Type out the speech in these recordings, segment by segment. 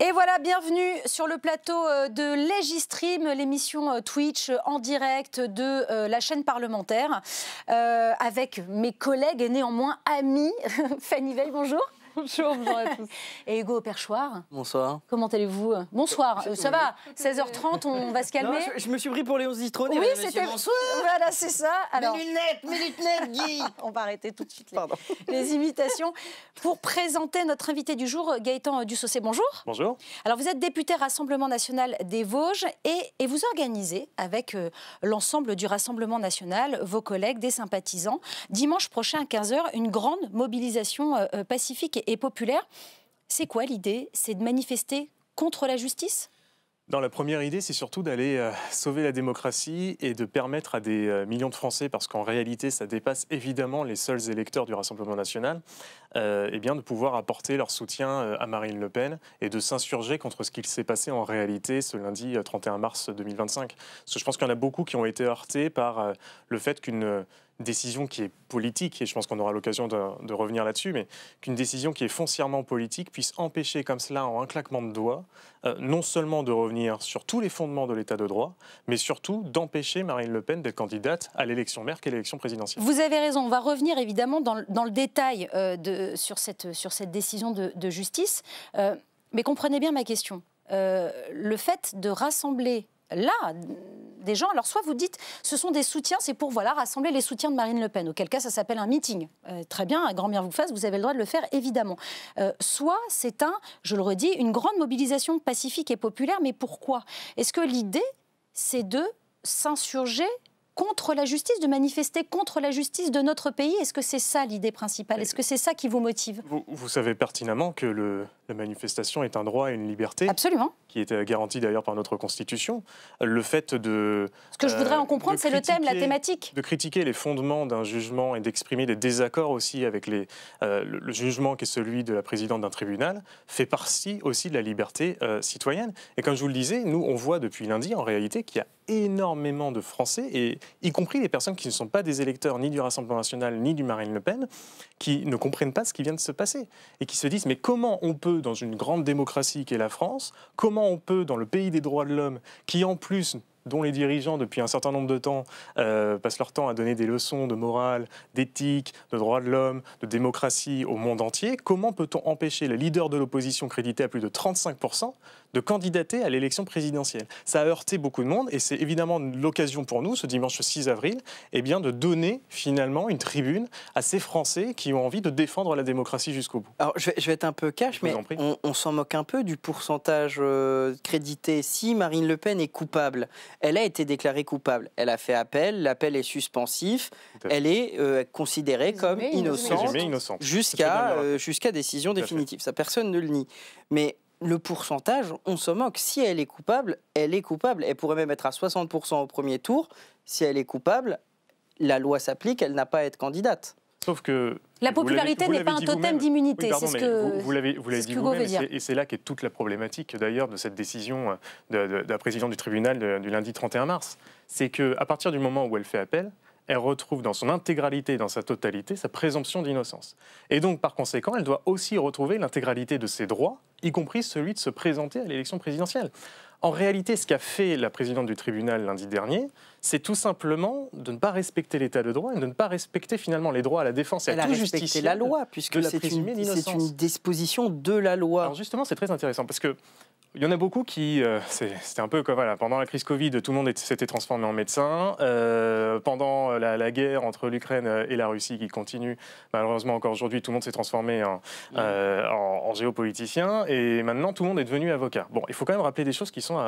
Et voilà, bienvenue sur le plateau de Legistream, l'émission Twitch en direct de la chaîne parlementaire, avec mes collègues et néanmoins amis. Fanny Veil, bonjour. Bonjour, bonjour à tous. Et Hugo Perchoir. Bonsoir. Comment allez-vous? Bonsoir, ça va, 16h30, on va se calmer. Non, je me suis pris pour Léon Zitrone. Oui, c'était... Voilà, c'est ça. Alors... Mes lunettes, Guy. On va arrêter tout de suite les imitations. Pour présenter notre invité du jour, Gaëtan Dussaucé, bonjour. Bonjour. Alors, vous êtes député Rassemblement National des Vosges et vous organisez avec l'ensemble du Rassemblement National, vos collègues, des sympathisants, dimanche prochain à 15h, une grande mobilisation pacifique et populaire. C'est quoi l'idée? C'est de manifester contre la justice? Dans la première idée, c'est surtout d'aller sauver la démocratie et de permettre à des millions de Français, parce qu'en réalité, ça dépasse évidemment les seuls électeurs du Rassemblement national, eh bien, de pouvoir apporter leur soutien à Marine Le Pen et de s'insurger contre ce qu'il s'est passé en réalité ce lundi 31 mars 2025. Parce que je pense qu'il y en a beaucoup qui ont été heurtés par le fait qu'une décision qui est politique, et je pense qu'on aura l'occasion de revenir là-dessus, mais qu'une décision qui est foncièrement politique puisse empêcher comme cela, en un claquement de doigts, non seulement de revenir sur tous les fondements de l'état de droit, mais surtout d'empêcher Marine Le Pen d'être candidate à l'élection maire qu'est l'élection présidentielle. Vous avez raison, on va revenir évidemment dans le détail sur cette décision de justice, mais comprenez bien ma question. Le fait de rassembler là, des gens, alors soit vous dites ce sont des soutiens, c'est pour rassembler les soutiens de Marine Le Pen, auquel cas ça s'appelle un meeting. Très bien, un grand bien vous fasse, vous avez le droit de le faire évidemment. Soit c'est je le redis, une grande mobilisation pacifique et populaire, mais pourquoi? Est-ce que l'idée c'est de s'insurger contre la justice, de manifester contre la justice de notre pays? Est-ce que c'est ça l'idée principale? Est-ce que c'est ça qui vous motive? Vous savez pertinemment que la manifestation est un droit et une liberté. Absolument. Qui est garantie d'ailleurs par notre Constitution. Le fait de... Ce que je voudrais en comprendre, c'est le thème, la thématique. De critiquer les fondements d'un jugement et d'exprimer des désaccords aussi avec le jugement qui est celui de la présidente d'un tribunal fait partie aussi de la liberté citoyenne. Et comme je vous le disais, nous, on voit depuis lundi, en réalité, qu'il y a énormément de Français, et y compris les personnes qui ne sont pas des électeurs ni du Rassemblement national ni du Marine Le Pen, qui ne comprennent pas ce qui vient de se passer et qui se disent mais comment on peut, dans une grande démocratie qu'est la France, comment on peut, dans le pays des droits de l'homme, qui en plus, dont les dirigeants, depuis un certain nombre de temps, passent leur temps à donner des leçons de morale, d'éthique, de droits de l'homme, de démocratie au monde entier, comment peut-on empêcher le leader de l'opposition crédité à plus de 35% de candidater à l'élection présidentielle? Ça a heurté beaucoup de monde et c'est évidemment l'occasion pour nous, ce dimanche 6 avril, eh bien, de donner finalement une tribune à ces Français qui ont envie de défendre la démocratie jusqu'au bout. Alors, je vais être un peu cash, mais on s'en moque un peu du pourcentage crédité. Si Marine Le Pen est coupable, elle a été déclarée coupable. Elle a fait appel, l'appel est suspensif, elle est considérée comme innocente jusqu'à décision définitive. Ça, personne ne le nie. Mais le pourcentage, on s'en moque. Si elle est coupable, elle est coupable. Elle pourrait même être à 60% au premier tour. Si elle est coupable, la loi s'applique, elle n'a pas à être candidate. Sauf que la popularité n'est pas un totem d'immunité, c'est ce que vous l'avez dit vous-même, et c'est là qu'est toute la problématique d'ailleurs de cette décision de la présidente du tribunal du lundi 31 mars. C'est qu'à partir du moment où elle fait appel, elle retrouve dans son intégralité, dans sa totalité, sa présomption d'innocence. Et donc, par conséquent, elle doit aussi retrouver l'intégralité de ses droits, y compris celui de se présenter à l'élection présidentielle. En réalité, ce qu'a fait la présidente du tribunal lundi dernier, c'est tout simplement de ne pas respecter l'état de droit et de ne pas respecter finalement les droits à la défense et à tout justiciable. Elle a respecté la loi, puisque c'est une disposition de la loi. Alors justement, c'est très intéressant, parce que il y en a beaucoup qui, c'était un peu comme pendant la crise Covid, tout le monde s'était transformé en médecin. Pendant la guerre entre l'Ukraine et la Russie qui continue, malheureusement encore aujourd'hui, tout le monde s'est transformé en géopoliticien. Et maintenant, tout le monde est devenu avocat. Bon, il faut quand même rappeler des choses qui sont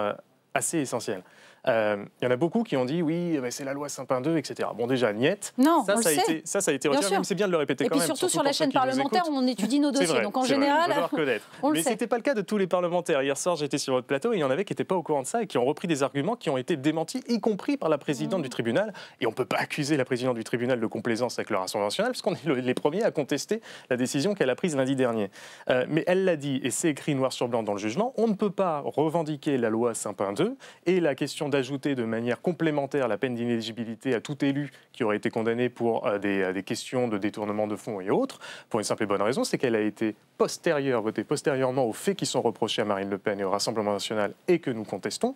assez essentielles. Il y en a beaucoup qui ont dit oui, c'est la loi Sapin 2, etc. Bon, déjà, niette. Non, ça a été retiré, mais c'est bien de le répéter quand même. Et puis surtout sur la chaîne parlementaire, on étudie nos dossiers. Vrai, donc en général, mais ce n'était pas le cas de tous les parlementaires. Hier soir, j'étais sur votre plateau et il y en avait qui n'étaient pas au courant de ça et qui ont repris des arguments qui ont été démentis, y compris par la présidente du tribunal. Et on ne peut pas accuser la présidente du tribunal de complaisance avec le Rassemblement national, parce qu'on est les premiers à contester la décision qu'elle a prise lundi dernier. Mais elle l'a dit, et c'est écrit noir sur blanc dans le jugement, on ne peut pas revendiquer la loi Sapin 2, et la question d'ajouter de manière complémentaire la peine d'inéligibilité à tout élu qui aurait été condamné pour des questions de détournement de fonds et autres, pour une simple et bonne raison, c'est qu'elle a été votée postérieurement aux faits qui sont reprochés à Marine Le Pen et au Rassemblement national et que nous contestons.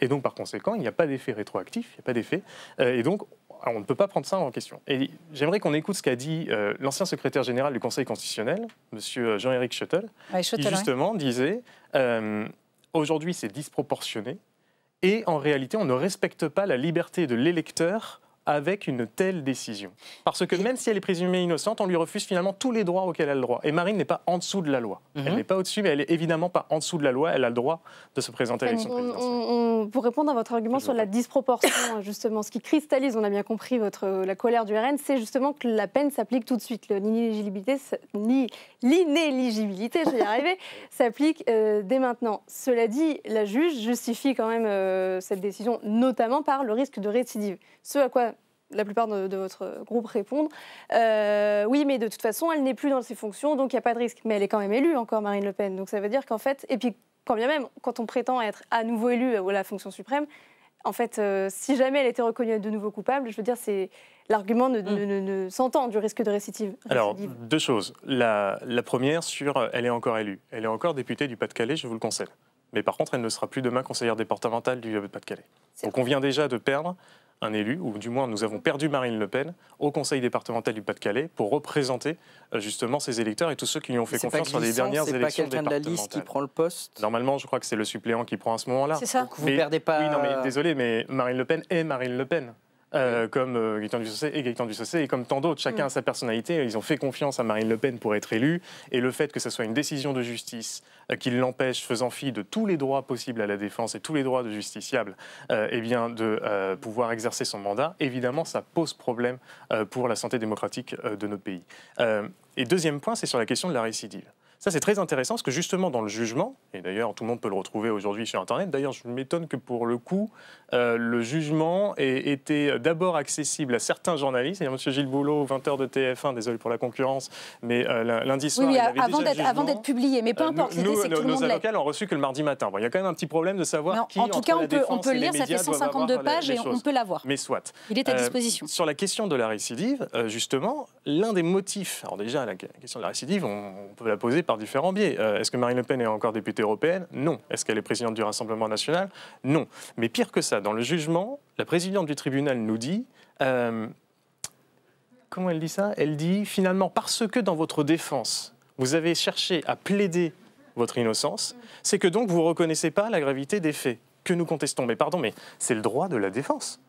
Et donc, par conséquent, il n'y a pas d'effet rétroactif, il n'y a pas d'effet. Et donc, on ne peut pas prendre ça en question. Et j'aimerais qu'on écoute ce qu'a dit l'ancien secrétaire général du Conseil constitutionnel, M. Jean-Éric Schuttel, qui justement disait aujourd'hui c'est disproportionné et en réalité on ne respecte pas la liberté de l'électeur avec une telle décision. Parce que même si elle est présumée innocente, on lui refuse finalement tous les droits auxquels elle a le droit. Et Marine n'est pas en dessous de la loi. Elle n'est pas au-dessus, mais elle n'est évidemment pas en dessous de la loi. Elle a le droit de se présenter à l'élection présidentielle. Pour répondre à votre argument sur la disproportion, justement, ce qui cristallise, on a bien compris la colère du RN, c'est justement que la peine s'applique tout de suite. L'inéligibilité, je vais y arriver, s'applique dès maintenant. Cela dit, la juge justifie quand même cette décision, notamment par le risque de récidive. Ce à quoi la plupart de votre groupe répondent oui, mais de toute façon, elle n'est plus dans ses fonctions, donc il n'y a pas de risque. Mais elle est quand même élue encore, Marine Le Pen. Donc ça veut dire qu'en fait, et puis quand bien même, quand on prétend être à nouveau élu à la fonction suprême, en fait, si jamais elle était reconnue de nouveau coupable, je veux dire, l'argument ne s'entend du risque de récidive. Alors, deux choses. La première sur elle est encore élue. Elle est encore députée du Pas-de-Calais, je vous le concède. Mais par contre, elle ne sera plus demain conseillère départementale du Pas-de-Calais. Donc on vient déjà de perdre un élu, ou du moins nous avons perdu Marine Le Pen au conseil départemental du Pas-de-Calais pour représenter justement ses électeurs et tous ceux qui lui ont fait confiance sur les dernières élections départementales. C'est pas quelqu'un de la liste qui prend le poste? Normalement, je crois que c'est le suppléant qui prend à ce moment-là. C'est ça. Donc vous ne perdez pas... Oui, non, mais désolé, mais Marine Le Pen est Marine Le Pen. Comme Gaëtan Dussocé et comme tant d'autres. Chacun a sa personnalité. Ils ont fait confiance à Marine Le Pen pour être élue. Et le fait que ce soit une décision de justice qui l'empêche, faisant fi de tous les droits possibles à la défense et tous les droits de justiciable, de pouvoir exercer son mandat, évidemment, ça pose problème pour la santé démocratique de notre pays. Et deuxième point, c'est sur la question de la récidive. Ça, c'est très intéressant parce que justement, dans le jugement, et d'ailleurs, tout le monde peut le retrouver aujourd'hui sur Internet, d'ailleurs, je m'étonne que pour le coup, le jugement ait été d'abord accessible à certains journalistes. Il y a M. Gilles Boulot, 20h de TF1, désolé pour la concurrence, mais lundi soir, il avait avant d'être publié, mais peu importe, l'idée c'est que tout le monde l'ait. Nos avocats l'ont reçu que le mardi matin. Bon, il y a quand même un petit problème de savoir qui, en tout cas, on peut le lire, ça fait 152 pages et on peut l'avoir. Mais soit. Il est à disposition. Sur la question de la récidive, justement, l'un des motifs, alors déjà, la question de la récidive, on peut la poser par différents biais. Est-ce que Marine Le Pen est encore députée européenne? Non. Est-ce qu'elle est présidente du Rassemblement national? Non. Mais pire que ça, dans le jugement, la présidente du tribunal nous dit... comment elle dit ça? Elle dit, finalement, parce que dans votre défense, vous avez cherché à plaider votre innocence, c'est que donc vous ne reconnaissez pas la gravité des faits que nous contestons. Mais pardon, mais c'est le droit de la défense.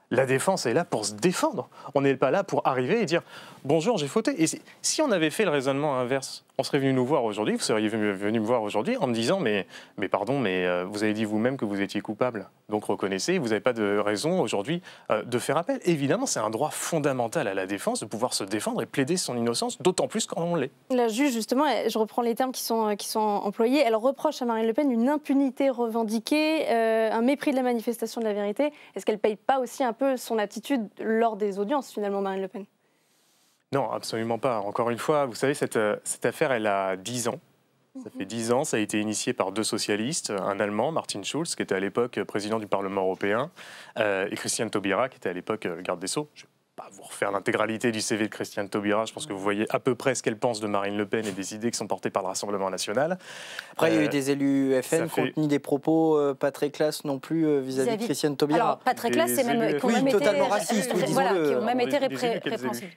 La défense est là pour se défendre. On n'est pas là pour arriver et dire « Bonjour, j'ai fauté ». Et si on avait fait le raisonnement inverse, on serait venu nous voir aujourd'hui, vous seriez venu me voir aujourd'hui en me disant « Mais pardon, mais vous avez dit vous-même que vous étiez coupable. Donc reconnaissez, vous n'avez pas de raison aujourd'hui de faire appel ». Évidemment, c'est un droit fondamental à la défense de pouvoir se défendre et plaider son innocence, d'autant plus quand on l'est. La juge, justement, je reprends les termes qui sont employés, elle reproche à Marine Le Pen une impunité revendiquée, un mépris de la manifestation de la vérité. Est-ce qu'elle ne paye pas aussi un peu son attitude lors des audiences, finalement, Marine Le Pen? Non, absolument pas. Encore une fois, vous savez, cette affaire, elle a 10 ans. Ça fait 10 ans, ça a été initié par deux socialistes, un Allemand, Martin Schulz, qui était à l'époque président du Parlement européen, et Christiane Taubira, qui était à l'époque garde des Sceaux. Je ne vais pas vous refaire l'intégralité du CV de Christiane Taubira, je pense que vous voyez à peu près ce qu'elle pense de Marine Le Pen et des idées qui sont portées par le Rassemblement national. Après, il y a eu des élus FN qui ont tenu des propos pas très classes non plus vis-à-vis de Christiane Taubira. Alors, pas très classe, c'est même totalement raciste, disons-le. Qui ont même été répréhensibles.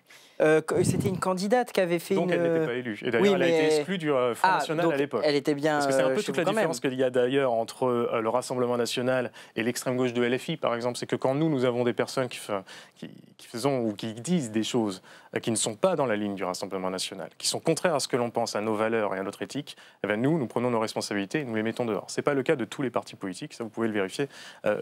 C'était une candidate qui avait fait donc elle n'était pas élue. Et d'ailleurs, elle a été exclue du Front National à l'époque. Elle était bien. Parce que c'est un peu toute la différence qu'il y a d'ailleurs entre le Rassemblement National et l'extrême gauche de LFI, par exemple. C'est que quand nous avons des personnes qui faisons ou qui disent des choses qui ne sont pas dans la ligne du Rassemblement National, qui sont contraires à ce que l'on pense, à nos valeurs et à notre éthique, eh bien nous prenons nos responsabilités et nous les mettons dehors. Ce n'est pas le cas de tous les partis politiques, ça vous pouvez le vérifier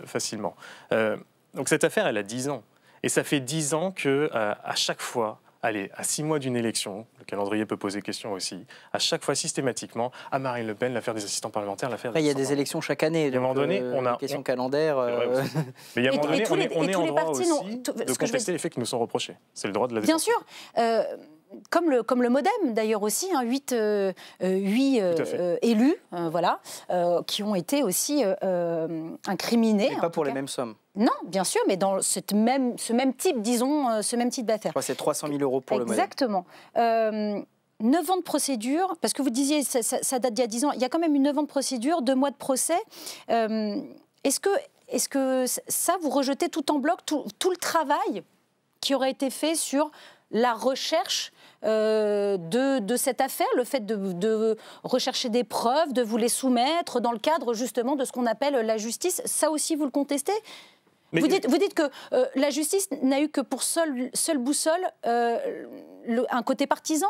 facilement. Donc cette affaire, elle a 10 ans. Et ça fait 10 ans qu'à chaque fois, allez, à 6 mois d'une élection, le calendrier peut poser question aussi, à chaque fois systématiquement, à Marine Le Pen, l'affaire des assistants parlementaires, l'affaire... Il y a des élections chaque année, donc, à un moment donné, on a... question calendaire... Mais il y a un moment donné, on est en droit aussi de contester les faits qui nous sont reprochés. C'est le droit de la défense. Bien sûr. comme le MoDem d'ailleurs aussi, 8 élus voilà, qui ont été aussi incriminés. Mais pas pour les mêmes sommes. Non, bien sûr, mais dans ce même type, disons, ce même type d'affaires. C'est 300 000 € pour le MoDem. Exactement. 9 ans de procédure, parce que vous disiez ça date d'il y a 10 ans, il y a quand même 9 ans de procédure, 2 mois de procès. Est-ce que ça, vous rejetez tout en bloc, tout le travail qui aurait été fait sur la recherche de cette affaire, le fait de rechercher des preuves, de vous les soumettre dans le cadre justement de ce qu'on appelle la justice, ça aussi vous le contestez ? Vous dites que la justice n'a eu que pour seule boussole un côté partisan,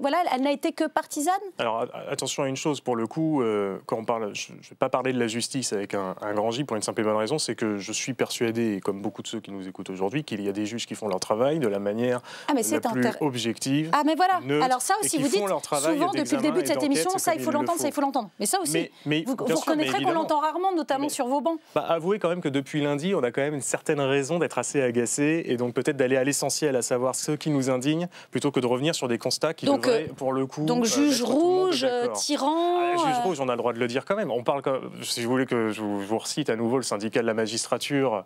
voilà, elle n'a été que partisane. Alors attention à une chose, pour le coup, quand on parle, je ne vais pas parler de la justice avec un grand J pour une simple et bonne raison, c'est que je suis persuadé, comme beaucoup de ceux qui nous écoutent aujourd'hui, qu'il y a des juges qui font leur travail de la manière la plus objective. Ah mais voilà, neutre, alors ça aussi vous dites souvent depuis le début de cette émission, ça il faut l'entendre, Mais ça aussi, vous reconnaîtrez qu'on l'entend rarement, notamment sur vos bancs. Avouez quand même que depuis lundi, on a quand même une certaine raison d'être assez agacé et donc peut-être d'aller à l'essentiel, à savoir ce qui nous indigne, plutôt que de revenir sur des constats qui devraient, pour le coup... Donc juge rouge, tyran... Juge rouge, on a le droit de le dire quand même. On parle, si vous voulez que je vous recite à nouveau le syndicat de la magistrature,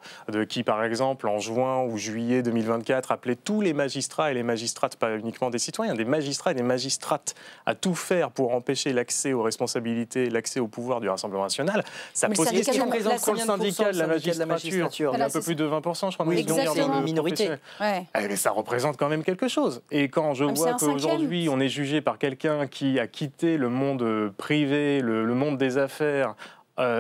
qui par exemple en juin ou juillet 2024 appelait tous les magistrats et les magistrates, pas uniquement des citoyens, des magistrats et des magistrates à tout faire pour empêcher l'accès aux responsabilités, l'accès au pouvoir du Rassemblement national. Ça pose question pour le syndicat de la magistrature. Il y a un peu plus de 20%, je crois. Oui, c'est une minorité. Mais ça représente quand même quelque chose. Et quand je vois qu'aujourd'hui, on est jugé par quelqu'un qui a quitté le monde privé, le monde des affaires,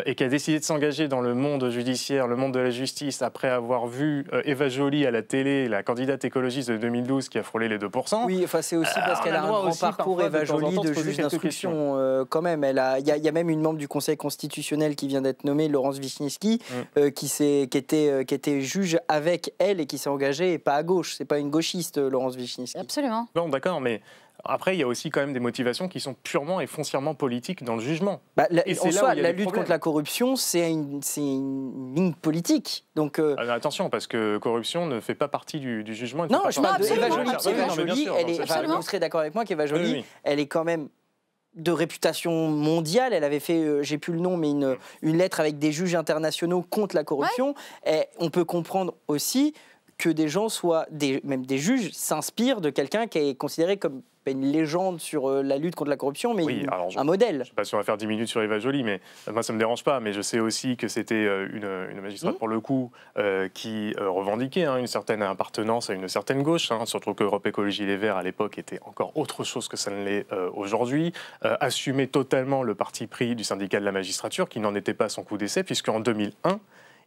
et qui a décidé de s'engager dans le monde judiciaire, le monde de la justice, après avoir vu Eva Joly à la télé, la candidate écologiste de 2012 qui a frôlé les 2%. Oui, enfin, c'est aussi parce qu'elle a un grand parcours, Eva Joly, de juge d'instruction. Quand même, il y a même une membre du Conseil constitutionnel qui vient d'être nommée, Laurence Vichnievsky, qui était juge avec elle et qui s'est engagée, et pas à gauche. C'est pas une gauchiste, Laurence Vichnievsky. Absolument. Non, d'accord, mais... Après, il y a aussi quand même des motivations qui sont purement et foncièrement politiques dans le jugement. La lutte contre la corruption, c'est une ligne politique. Donc, attention, parce que corruption ne fait pas partie du jugement. Non, je parle d'Eva Joly. Vous serez d'accord avec moi qu'Eva Joly, elle est quand même de réputation mondiale. Elle avait fait, j'ai plus le nom, mais une lettre avec des juges internationaux contre la corruption. Et on peut comprendre aussi que des gens même des juges s'inspirent de quelqu'un qui est considéré comme une légende sur la lutte contre la corruption, mais un modèle. Je ne sais pas si on va faire 10 minutes sur Eva Joly, mais moi ça ne me dérange pas, mais je sais aussi que c'était une magistrate pour le coup qui revendiquait une certaine appartenance à une certaine gauche, surtout qu'Europe Écologie Les Verts à l'époque était encore autre chose que ça ne l'est aujourd'hui, assumait totalement le parti pris du syndicat de la magistrature qui n'en était pas à son coup d'essai, puisqu'en 2001,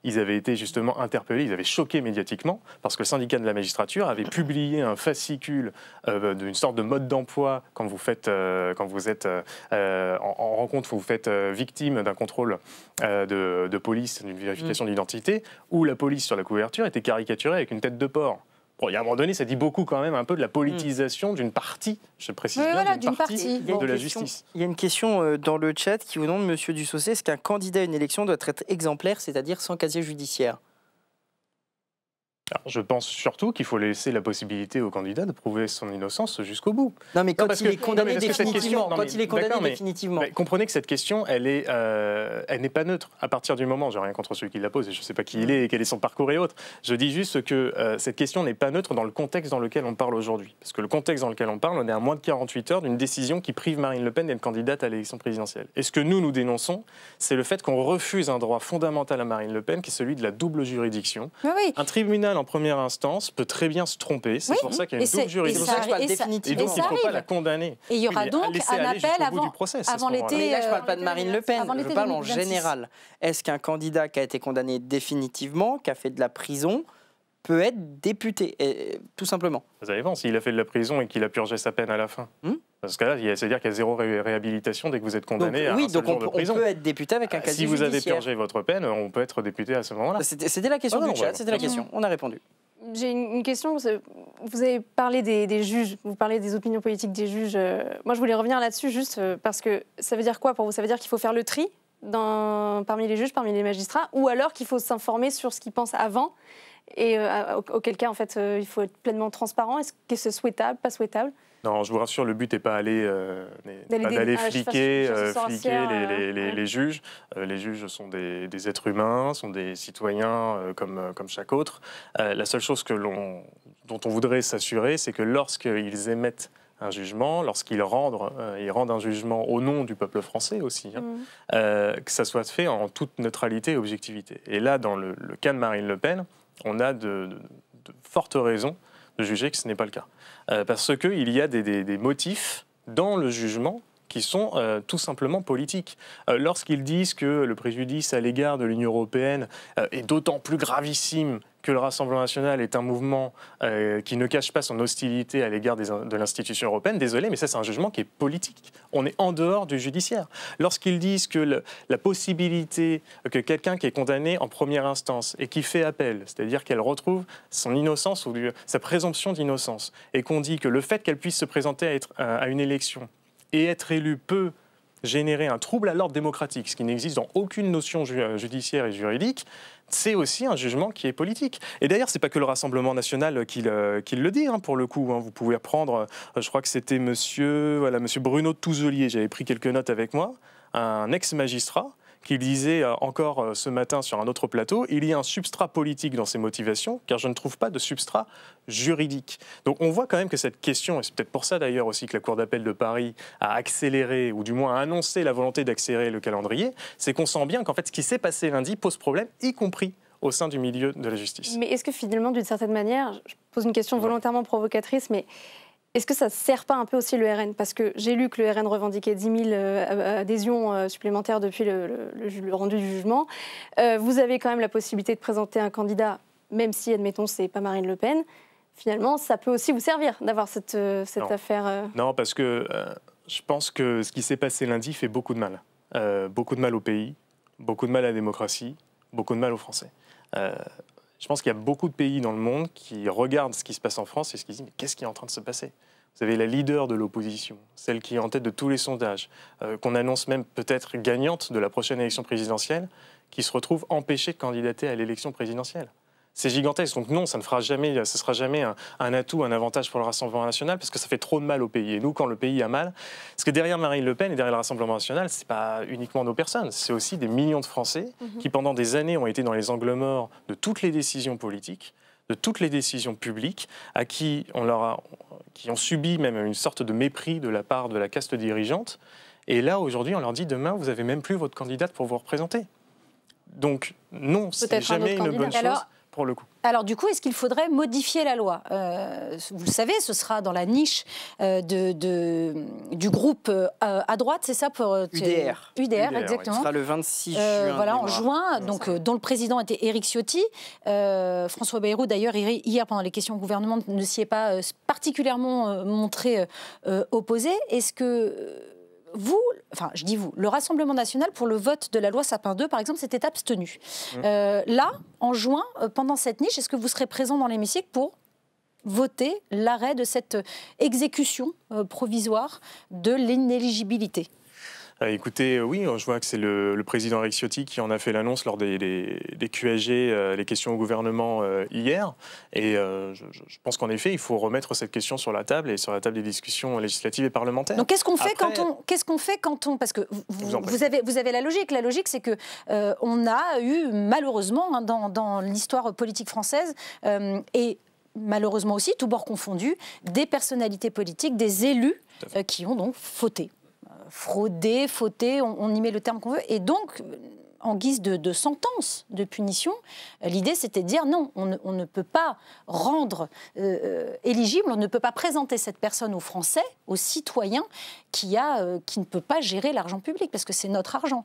ils avaient été justement interpellés, ils avaient choqué médiatiquement parce que le syndicat de la magistrature avait publié un fascicule d'une sorte de mode d'emploi quand vous êtes en rencontre, vous faites victime d'un contrôle de police, d'une vérification d'identité, où la police sur la couverture était caricaturée avec une tête de porc. Bon, il y a un moment donné, ça dit beaucoup quand même un peu de la politisation d'une partie, je précise bien, d'une partie de la justice. Il y a une question dans le chat qui vous demande, Monsieur Dussaucé, est-ce qu'un candidat à une élection doit être exemplaire, c'est-à-dire sans casier judiciaire ? Alors, je pense surtout qu'il faut laisser la possibilité au candidat de prouver son innocence jusqu'au bout. Non, mais quand il est condamné définitivement. Comprenez que cette question, elle n'est pas neutre. À partir du moment, j'ai rien contre celui qui la pose, et je ne sais pas qui il est, et quel est son parcours et autres. Je dis juste que cette question n'est pas neutre dans le contexte dans lequel on parle aujourd'hui. Parce que le contexte dans lequel on parle, on est à moins de 48 heures d'une décision qui prive Marine Le Pen d'être candidate à l'élection présidentielle. Et ce que nous dénonçons, c'est le fait qu'on refuse un droit fondamental à Marine Le Pen, qui est celui de la double juridiction. Oui. Un tribunal en première instance peut très bien se tromper. C'est pour ça qu'il y a une double juridiction. Et donc, il ne faut pas la condamner. Et il y aura donc un appel avant l'été. Mais là, je ne parle pas de Marine Le Pen, je parle en général. Est-ce qu'un candidat qui a été condamné définitivement, qui a fait de la prison, peut être député, tout simplement? Ça dépend, s'il a fait de la prison et qu'il a purgé sa peine à la fin. Parce que là, c'est-à-dire qu'il y a zéro réhabilitation dès que vous êtes condamné à un seul jour de prison. On peut être député avec un casier judiciaire. Si vous avez purgé votre peine, on peut être député à ce moment-là. C'était la question du chat, c'était la question. On a répondu. J'ai une question. Vous avez parlé des juges, vous parlez des opinions politiques des juges. Moi, je voulais revenir là-dessus juste parce que ça veut dire quoi pour vous? Ça veut dire qu'il faut faire le tri parmi les juges, parmi les magistrats, ou alors qu'il faut s'informer sur ce qu'ils pensent avant, et auquel cas, en fait, il faut être pleinement transparent. Est-ce que c'est souhaitable, pas souhaitable ? Non, je vous rassure, le but n'est pas d'aller fliquer les juges. Les juges sont des êtres humains, sont des citoyens comme chaque autre. La seule chose dont on voudrait s'assurer, c'est que lorsqu'ils émettent un jugement, lorsqu'ils rendent un jugement au nom du peuple français aussi, que ça soit fait en toute neutralité et objectivité. Et là, dans le cas de Marine Le Pen, on a de fortes raisons de juger que ce n'est pas le cas. Parce qu'il y a des motifs dans le jugement qui sont tout simplement politiques. Lorsqu'ils disent que le préjudice à l'égard de l'Union européenne est d'autant plus gravissime que le Rassemblement national est un mouvement qui ne cache pas son hostilité à l'égard de l'institution européenne, désolé, mais ça c'est un jugement qui est politique. On est en dehors du judiciaire. Lorsqu'ils disent que la possibilité que quelqu'un qui est condamné en première instance et qui fait appel, c'est-à-dire qu'elle retrouve son innocence ou sa présomption d'innocence, et qu'on dit que le fait qu'elle puisse se présenter à une élection et être élue peut générer un trouble à l'ordre démocratique, ce qui n'existe dans aucune notion judiciaire et juridique, c'est aussi un jugement qui est politique. Et d'ailleurs, ce n'est pas que le Rassemblement national qui le dit, pour le coup. Vous pouvez reprendre, je crois que c'était monsieur Bruno Touzelier, j'avais pris quelques notes avec moi, un ex-magistrat, qui disait encore ce matin sur un autre plateau, il y a un substrat politique dans ces motivations, car je ne trouve pas de substrat juridique. Donc on voit quand même que cette question, et c'est peut-être pour ça d'ailleurs aussi que la Cour d'appel de Paris a accéléré, ou du moins a annoncé la volonté d'accélérer le calendrier, c'est qu'on sent bien qu'en fait ce qui s'est passé lundi pose problème, y compris au sein du milieu de la justice. Mais est-ce que finalement, d'une certaine manière, je pose une question volontairement provocatrice, mais est-ce que ça ne sert pas un peu aussi le RN ? Parce que j'ai lu que le RN revendiquait 10 000 adhésions supplémentaires depuis le rendu du jugement. Vous avez quand même la possibilité de présenter un candidat, même si, admettons, ce n'est pas Marine Le Pen. Finalement, ça peut aussi vous servir d'avoir cette affaire. Non, parce que je pense que ce qui s'est passé lundi fait beaucoup de mal. Beaucoup de mal au pays, beaucoup de mal à la démocratie, beaucoup de mal aux Français. Je pense qu'il y a beaucoup de pays dans le monde qui regardent ce qui se passe en France et qui se disent « mais qu'est-ce qui est en train de se passer ?» Vous avez la leader de l'opposition, celle qui est en tête de tous les sondages, qu'on annonce même peut-être gagnante de la prochaine élection présidentielle, qui se retrouve empêchée de candidater à l'élection présidentielle. C'est gigantesque. Donc non, ce ne sera jamais un atout, un avantage pour le Rassemblement national, parce que ça fait trop de mal au pays. Et nous, quand le pays a mal, parce que derrière Marine Le Pen et derrière le Rassemblement national, ce n'est pas uniquement nos personnes, c'est aussi des millions de Français qui, pendant des années, ont été dans les angles morts de toutes les décisions politiques, de toutes les décisions publiques, qui ont subi même une sorte de mépris de la part de la caste dirigeante. Et là, aujourd'hui, on leur dit, demain, vous n'avez même plus votre candidate pour vous représenter. Donc non, c'est jamais une bonne chose. Pour le coup. Alors du coup, est-ce qu'il faudrait modifier la loi ? Vous le savez, ce sera dans la niche du groupe à droite, c'est ça pour UDR. UDR, exactement. Ce sera le 26 juin. Voilà, en juin, donc, dont le président était Éric Ciotti. François Bayrou, d'ailleurs, hier, pendant les questions au gouvernement, ne s'y est pas particulièrement montré opposé. Est-ce que le Rassemblement national, pour le vote de la loi Sapin 2, par exemple, s'était abstenu. Là, en juin, pendant cette niche, est-ce que vous serez présent dans l'hémicycle pour voter l'arrêt de cette exécution provisoire de l'inéligibilité ? Écoutez, oui, je vois que c'est le président Éric Ciotti qui en a fait l'annonce lors des QAG, les questions au gouvernement hier. Et je pense qu'en effet, il faut remettre cette question sur la table et sur la table des discussions législatives et parlementaires. Donc qu'est-ce qu'on fait quand on parce que vous avez la logique. La logique, c'est que on a eu malheureusement dans l'histoire politique française et malheureusement aussi, tous bords confondus, des personnalités politiques, des élus qui ont donc fauté. Fraudé, fauté, on y met le terme qu'on veut. Et donc, en guise de sentence, de punition, l'idée c'était de dire non, on ne peut pas rendre éligible, on ne peut pas présenter cette personne aux Français, aux citoyens qui ne peut pas gérer l'argent public, parce que c'est notre argent.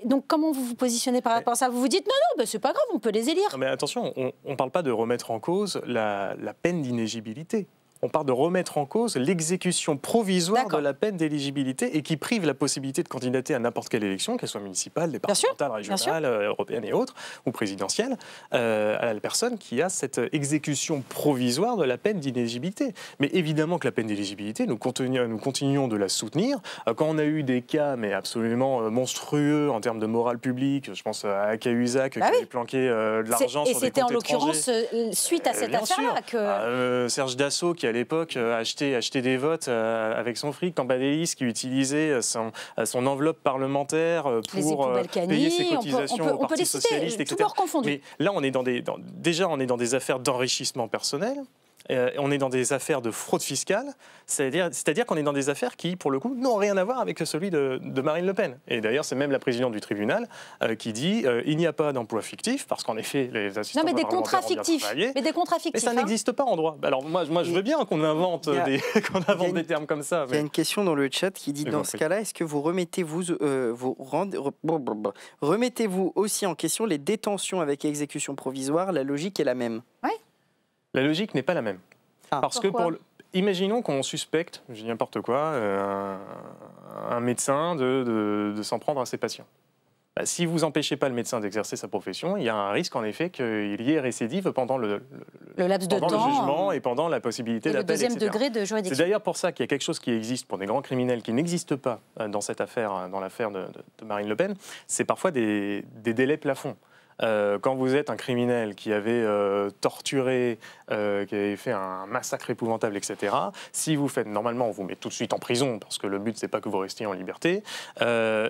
Donc, comment vous vous positionnez par rapport à ça ? Vous vous dites non, c'est pas grave, on peut les élire. Non, mais attention, on ne parle pas de remettre en cause la peine d'inéligibilité. on parle de remettre en cause l'exécution provisoire de la peine d'éligibilité et qui prive la possibilité de candidater à n'importe quelle élection, qu'elle soit municipale, départementale, régionale, européenne et autres, ou présidentielle, à la personne qui a cette exécution provisoire de la peine d'inéligibilité. Mais évidemment que la peine d'éligibilité, nous continuons de la soutenir. Quand on a eu des cas mais absolument monstrueux en termes de morale publique, je pense à Cahuzac qui avait planqué de l'argent sur des comptes étrangers. Et c'était en l'occurrence suite à cette affaire-là que... Serge Dassault qui à l'époque achetait des votes avec son fric, Cambadélis qui utilisait son enveloppe parlementaire pour payer ses cotisations au Parti socialiste, etc. Mais là, on est déjà dans des affaires d'enrichissement personnel. On est dans des affaires de fraude fiscale, c'est-à-dire qu'on est dans des affaires qui, pour le coup, n'ont rien à voir avec celui de Marine Le Pen. Et d'ailleurs, c'est même la présidente du tribunal qui dit il n'y a pas d'emploi fictif, parce qu'en effet, les assistants parlementaires ont bien travaillé. Mais des contrats fictifs. Mais ça n'existe pas en droit. Alors moi, je veux bien qu'on invente des termes comme ça. Il y a une question dans le chat qui dit dans ce cas-là, est-ce que vous remettez-vous aussi en question les détentions avec exécution provisoire? La logique est la même. Oui. La logique n'est pas la même. Parce que imaginons qu'on suspecte, je dis n'importe quoi, un médecin de s'en prendre à ses patients. Si vous n'empêchez pas le médecin d'exercer sa profession, il y a un risque en effet qu'il y ait récidive pendant le laps de temps, le jugement et pendant la possibilité d'appel, etc. Le deuxième degré de juridiction. C'est d'ailleurs pour ça qu'il y a quelque chose qui existe pour des grands criminels qui n'existe pas dans cette affaire, dans l'affaire de Marine Le Pen, c'est parfois des délais plafonds. Quand vous êtes un criminel qui avait torturé, qui avait fait un massacre épouvantable, etc., si vous faites, normalement, on vous met tout de suite en prison, parce que le but, c'est pas que vous restiez en liberté, à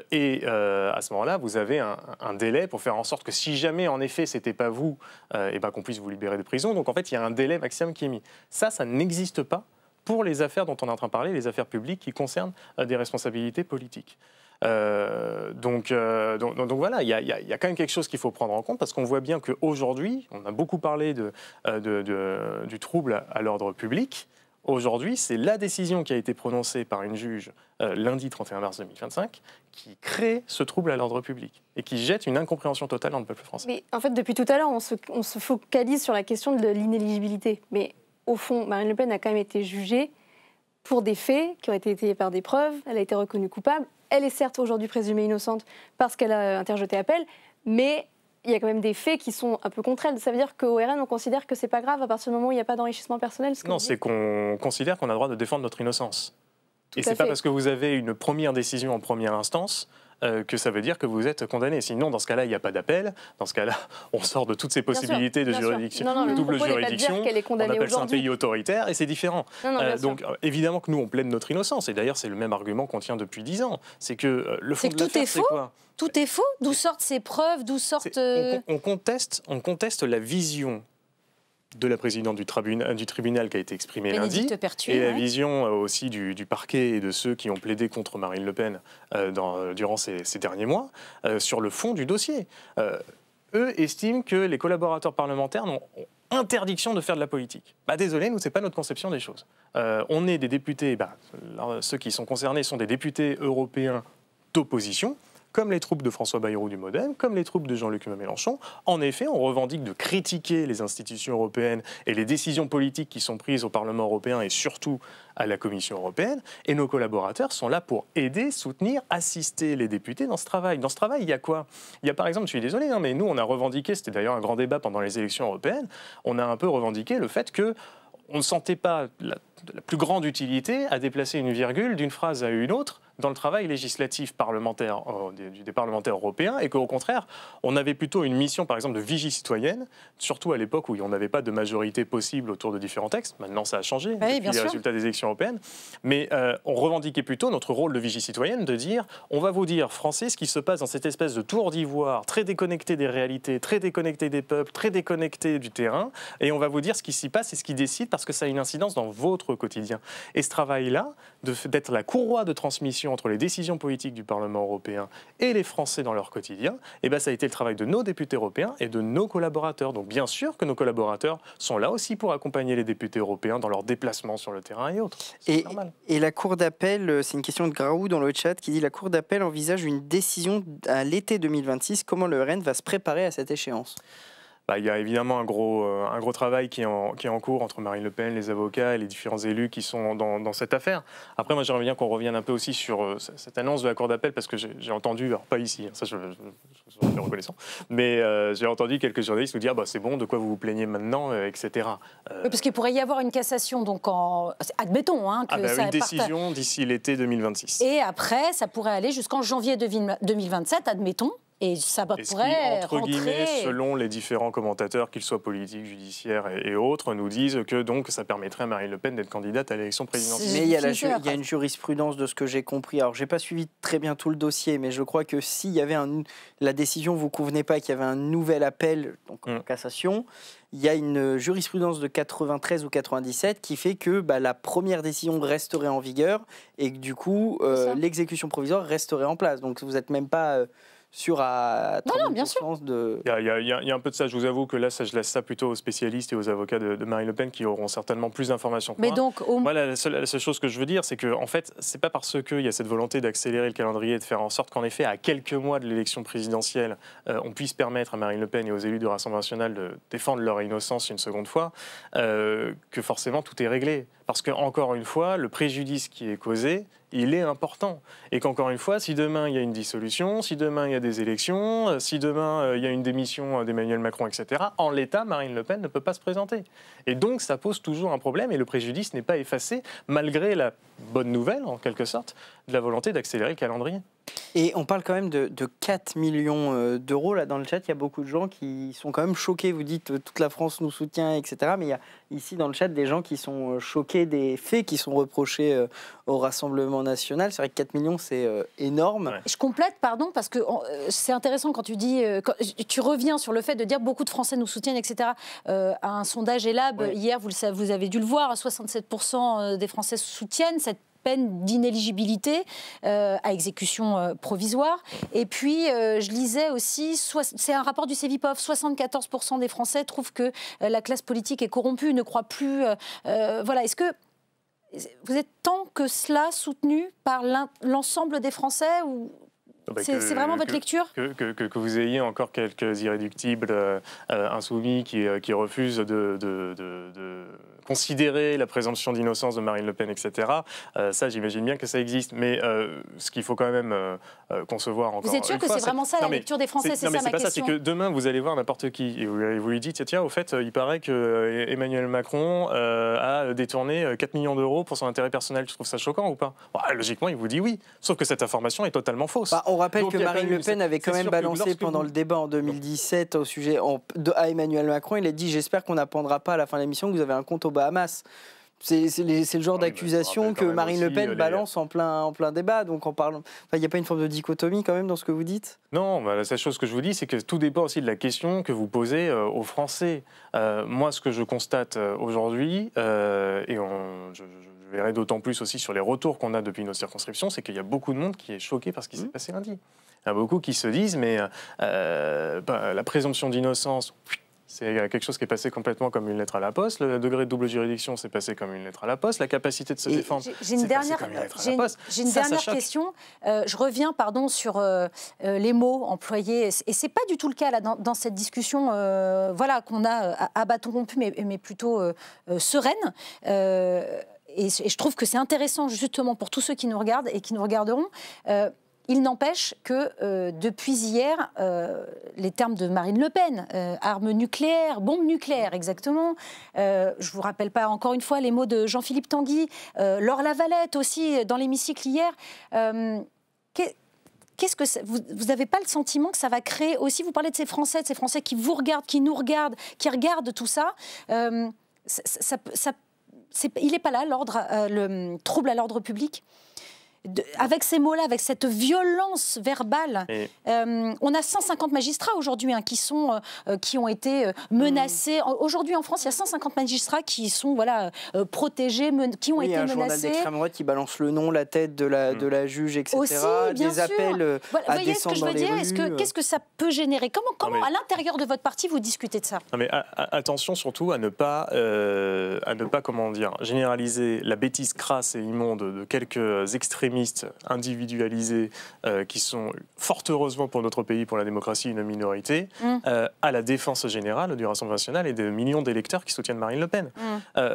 ce moment-là, vous avez un délai pour faire en sorte que si jamais, en effet, c'était pas vous, qu'on puisse vous libérer de prison. Donc, en fait, il y a un délai maximum qui est mis. Ça n'existe pas pour les affaires dont on est en train de parler, les affaires publiques qui concernent des responsabilités politiques. Donc voilà, il y a quand même quelque chose qu'il faut prendre en compte parce qu'on voit bien qu'aujourd'hui, on a beaucoup parlé du trouble à l'ordre public. Aujourd'hui, c'est la décision qui a été prononcée par une juge lundi 31 mars 2025 qui crée ce trouble à l'ordre public et qui jette une incompréhension totale dans le peuple français. Mais en fait, depuis tout à l'heure, on se focalise sur la question de l'inéligibilité. Mais au fond, Marine Le Pen a quand même été jugée pour des faits qui ont été étayés par des preuves. Elle a été reconnue coupable. Elle est certes aujourd'hui présumée innocente parce qu'elle a interjeté appel, mais il y a quand même des faits qui sont un peu contre elle. Ça veut dire qu'au RN, on considère que c'est pas grave à partir du moment où il n'y a pas d'enrichissement personnel? Non, c'est qu'on considère qu'on a le droit de défendre notre innocence. Et c'est pas parce que vous avez une première décision en première instance que ça veut dire que vous êtes condamné. Sinon, dans ce cas-là, il n'y a pas d'appel. Dans ce cas-là, on sort de toutes ces possibilités de juridiction, de double juridiction. On appelle ça un pays autoritaire et c'est différent. Donc, évidemment que nous, on plaide notre innocence. Et d'ailleurs, c'est le même argument qu'on tient depuis 10 ans. C'est que le fond de l'affaire, c'est quoi ? Tout est faux. D'où sortent ces preuves? D'où sortent... On conteste la vision de la présidente du tribunal qui a été exprimée lundi, Pertuis, et la vision aussi du parquet et de ceux qui ont plaidé contre Marine Le Pen durant ces derniers mois, sur le fond du dossier. Eux estiment que les collaborateurs parlementaires ont interdiction de faire de la politique. Désolé, nous, ce n'est pas notre conception des choses. On est des députés, ceux qui sont concernés sont des députés européens d'opposition, comme les troupes de François Bayrou du Modem, comme les troupes de Jean-Luc Mélenchon. En effet, on revendique de critiquer les institutions européennes et les décisions politiques qui sont prises au Parlement européen et surtout à la Commission européenne. Et nos collaborateurs sont là pour aider, soutenir, assister les députés dans ce travail. Dans ce travail, il y a quoi? Il y a par exemple, je suis désolé, mais nous, on a revendiqué, c'était d'ailleurs un grand débat pendant les élections européennes, on a un peu revendiqué le fait que on ne sentait pas la plus grande utilité à déplacer une virgule d'une phrase à une autre dans le travail législatif parlementaire des parlementaires européens et qu'au contraire, on avait plutôt une mission, par exemple, de vigie citoyenne, surtout à l'époque où on n'avait pas de majorité possible autour de différents textes. Maintenant, ça a changé depuis les résultats des élections européennes. Mais on revendiquait plutôt notre rôle de vigie citoyenne, de dire, on va vous dire, Français, ce qui se passe dans cette espèce de tour d'ivoire, très déconnecté des réalités, très déconnecté des peuples, très déconnecté du terrain, et on va vous dire ce qui s'y passe et ce qui décide, parce que ça a une incidence dans votre quotidien. Et ce travail-là, d'être la courroie de transmission entre les décisions politiques du Parlement européen et les Français dans leur quotidien, ça a été le travail de nos députés européens et de nos collaborateurs. Donc bien sûr que nos collaborateurs sont là aussi pour accompagner les députés européens dans leurs déplacements sur le terrain et autres. C'est normal. Et la Cour d'appel, c'est une question de Graou dans le chat qui dit « La Cour d'appel envisage une décision à l'été 2026. Comment le RN va se préparer à cette échéance ?» Il y a évidemment un gros travail qui est en cours entre Marine Le Pen, les avocats et les différents élus qui sont dans cette affaire. Après, moi, j'aimerais bien qu'on revienne un peu aussi sur cette annonce de la Cour d'appel, parce que j'ai entendu, alors pas ici, ça je suis reconnaissant, mais j'ai entendu quelques journalistes nous dire c'est bon, de quoi vous vous plaignez maintenant, etc. Oui, parce qu'il pourrait y avoir une cassation, donc admettons que ça une décision d'ici l'été 2026. Et après, ça pourrait aller jusqu'en janvier 2027, admettons. Et ça pourrait entre guillemets, selon les différents commentateurs, qu'ils soient politiques, judiciaires et autres, nous disent que donc ça permettrait à Marine Le Pen d'être candidate à l'élection présidentielle. Mais il y a une jurisprudence de ce que j'ai compris. Alors, j'ai pas suivi très bien tout le dossier, mais je crois que s'il y avait la décision vous convenait pas, qu'il y avait un nouvel appel, donc en cassation, il y a une jurisprudence de 93 ou 97 qui fait que la première décision resterait en vigueur et que du coup, l'exécution provisoire resterait en place. Donc, vous n'êtes même pas... sur à 30% non, bien sûr. de... Il y a un peu de ça. Je vous avoue que là, je laisse ça plutôt aux spécialistes et aux avocats de Marine Le Pen qui auront certainement plus d'informations que moi. Donc, voilà, la seule chose que je veux dire, c'est que en fait, c'est pas parce qu'il y a cette volonté d'accélérer le calendrier et de faire en sorte qu'en effet, à quelques mois de l'élection présidentielle, on puisse permettre à Marine Le Pen et aux élus du Rassemblement national de défendre leur innocence une seconde fois, que forcément tout est réglé. Parce qu'encore une fois, le préjudice qui est causé, il est important. Et qu'encore une fois, si demain il y a une dissolution, si demain il y a des élections, si demain il y a une démission d'Emmanuel Macron, etc., en l'état, Marine Le Pen ne peut pas se présenter. Et donc ça pose toujours un problème et le préjudice n'est pas effacé, malgré la bonne nouvelle, en quelque sorte, de la volonté d'accélérer le calendrier. Et on parle quand même de 4 millions d'euros. Là, dans le chat, il y a beaucoup de gens qui sont quand même choqués. Vous dites toute la France nous soutient, etc. Mais il y a ici dans le chat des gens qui sont choqués des faits qui sont reprochés au Rassemblement national. C'est vrai que 4 millions, c'est énorme. Ouais. Je complète, pardon, parce que c'est intéressant quand tu dis... tu reviens sur le fait de dire beaucoup de Français nous soutiennent, etc. À un sondage ELAB, hier, vous avez dû le voir, 67% des Français soutiennent cette peine d'inéligibilité à exécution provisoire. Et puis, je lisais aussi, c'est un rapport du Cevipof, 74% des Français trouvent que la classe politique est corrompue, ne croient plus... voilà, est-ce que vous êtes tant que cela soutenu par l'ensemble des Français ou... C'est vraiment votre lecture que vous ayez encore quelques irréductibles insoumis qui refusent de considérer la présomption d'innocence de Marine Le Pen, etc. Ça, j'imagine bien que ça existe. Mais ce qu'il faut quand même concevoir encore une fois... Vous êtes sûr que c'est vraiment ça la lecture des Français? C'est ça ma question. C'est que demain, vous allez voir n'importe qui et vous lui dites, tiens, au fait, il paraît que Emmanuel Macron a détourné 4 millions d'euros pour son intérêt personnel. Tu trouves ça choquant ou pas? Logiquement, il vous dit oui. Sauf que cette information est totalement fausse. On rappelle que Marine Le Pen avait quand même balancé pendant le débat en 2017 au sujet à Emmanuel Macron. Il a dit « J'espère qu'on n'apprendra pas à la fin de l'émission que vous avez un compte aux Bahamas ». C'est le genre d'accusation que Marine Le Pen balance en plein débat. Donc il n'y a pas une forme de dichotomie quand même dans ce que vous dites? Non, la seule chose que je vous dis, c'est que tout dépend aussi de la question que vous posez aux Français. Moi, ce que je constate aujourd'hui, et je verrai d'autant plus aussi sur les retours qu'on a depuis nos circonscriptions, c'est qu'il y a beaucoup de monde qui est choqué par ce qui s'est passé lundi. Il y a beaucoup qui se disent, mais la présomption d'innocence... C'est quelque chose qui est passé complètement comme une lettre à la poste. Le degré de double juridiction, c'est passé comme une lettre à la poste. La capacité de se défendre, c'est passé comme une lettre à la poste. J'ai une dernière question. Je reviens sur les mots employés. Et ce n'est pas du tout le cas là, dans cette discussion qu'on a à bâton rompu, mais plutôt sereine. Et je trouve que c'est intéressant justement pour tous ceux qui nous regardent et qui nous regarderont. Il n'empêche que depuis hier, les termes de Marine Le Pen, armes nucléaires, bombes nucléaires exactement, je ne vous rappelle pas encore une fois les mots de Jean-Philippe Tanguy, Laure Lavalette aussi dans l'hémicycle hier. Qu'est-ce que vous n'avez pas le sentiment que ça va créer aussi, vous parlez de ces Français qui vous regardent, qui nous regardent, qui regardent tout ça, il n'est pas là le trouble à l'ordre public? Avec ces mots-là, avec cette violence verbale, on a 150 magistrats aujourd'hui qui ont été menacés. Aujourd'hui en France, il y a 150 magistrats qui sont protégés, qui ont été menacés. Il y a un journal d'extrême droite qui balance le nom, la tête de la juge, etc. Aussi, bien des sûr. Appels à voyez ce que je veux dire? Qu'est-ce que ça peut générer? Comment à l'intérieur de votre parti, vous discutez de ça? Attention surtout à ne pas généraliser la bêtise crasse et immonde de quelques extrémistes extrémistes, individualisés, qui sont fort heureusement pour notre pays, pour la démocratie, une minorité, à la défense générale du Rassemblement national et des millions d'électeurs qui soutiennent Marine Le Pen.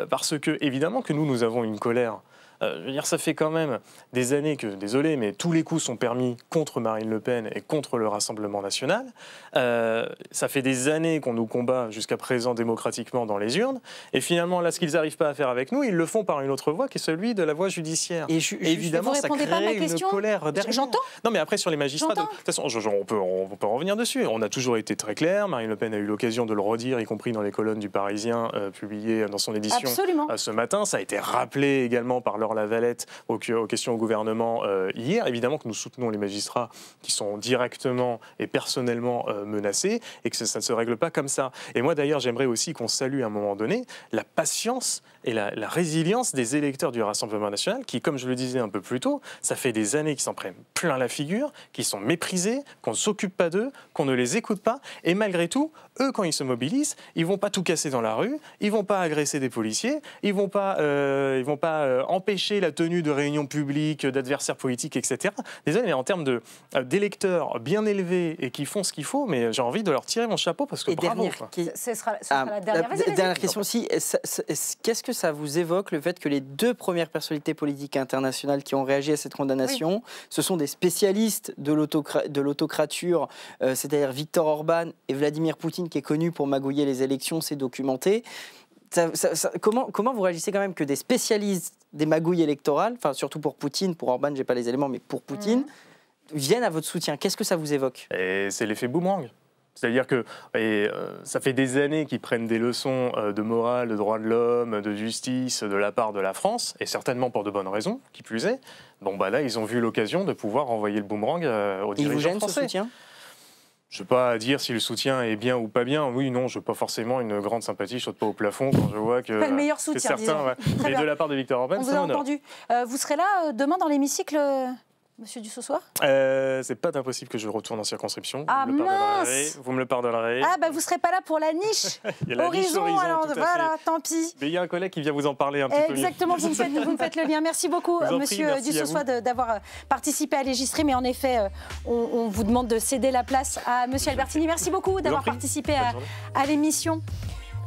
Parce que, évidemment, que nous avons une colère. Je veux dire, ça fait quand même des années que, désolé, mais tous les coups sont permis contre Marine Le Pen et contre le Rassemblement national. Ça fait des années qu'on nous combat jusqu'à présent démocratiquement dans les urnes. Et finalement, là, ce qu'ils n'arrivent pas à faire avec nous, ils le font par une autre voie qui est celui de la voie judiciaire. Et évidemment, ça crée une colère derrière. J'entends. Non, mais après, sur les magistrats, de toute façon, on peut revenir dessus. On a toujours été très clair. Marine Le Pen a eu l'occasion de le redire, y compris dans les colonnes du Parisien, publiées dans son édition ce matin. Ça a été rappelé également par Laure Lavalette aux questions au gouvernement hier. Évidemment que nous soutenons les magistrats qui sont directement et personnellement menacés et que ça ne se règle pas comme ça. Et moi d'ailleurs j'aimerais aussi qu'on salue à un moment donné la patience et la résilience des électeurs du Rassemblement national qui, comme je le disais un peu plus tôt, ça fait des années qu'ils s'en prennent plein la figure, qu'ils sont méprisés, qu'on ne s'occupe pas d'eux, qu'on ne les écoute pas. Et malgré tout, eux, quand ils se mobilisent, ils ne vont pas tout casser dans la rue, ils ne vont pas agresser des policiers, ils ne vont pas empêcher la tenue de réunions publiques, d'adversaires politiques, etc. Désolé, mais en termes d'électeurs bien élevés et qui font ce qu'il faut, mais j'ai envie de leur tirer mon chapeau parce que bravo. Ce sera la dernière. Dernière question aussi, qu'est-ce que ça vous évoque le fait que les deux premières personnalités politiques internationales qui ont réagi à cette condamnation, ce sont des spécialistes de l'autocrature, c'est-à-dire Viktor Orban et Vladimir Poutine, qui est connu pour magouiller les élections, c'est documenté. Comment vous réagissez quand même que des spécialistes des magouilles électorales, enfin surtout pour Poutine, pour Orban, j'ai pas les éléments, mais pour Poutine, viennent à votre soutien? Qu'est-ce que ça vous évoque? Et c'est l'effet boomerang. C'est-à-dire que ça fait des années qu'ils prennent des leçons de morale, de droits de l'homme, de justice de la part de la France, et certainement pour de bonnes raisons, qui plus est. Bon, bah là, ils ont vu l'occasion de pouvoir renvoyer le boomerang aux dirigeants français. Il vous gêne ce soutien ? Je ne vais pas dire si le soutien est bien ou pas bien. Oui, non, je n'ai pas forcément une grande sympathie. Je ne saute pas au plafond quand je vois que... Pas le meilleur soutien, certains, mais de la part de Viktor Orban, c'est un honneur. Entendu. Vous serez là demain dans l'hémicycle Monsieur Dussosoir ? C'est pas impossible que je retourne en circonscription. Vous me le pardonnerez. Ah, bah vous serez pas là pour la niche. Il y a la Horizon, niche alors voilà, tant pis. Mais il y a un collègue qui vient vous en parler un petit peu mieux. Exactement, vous me faites le lien. Merci beaucoup, Monsieur Dussosoir, d'avoir participé à Légistrer. Mais en effet, on vous demande de céder la place à Monsieur Albertini. Merci beaucoup d'avoir participé à l'émission.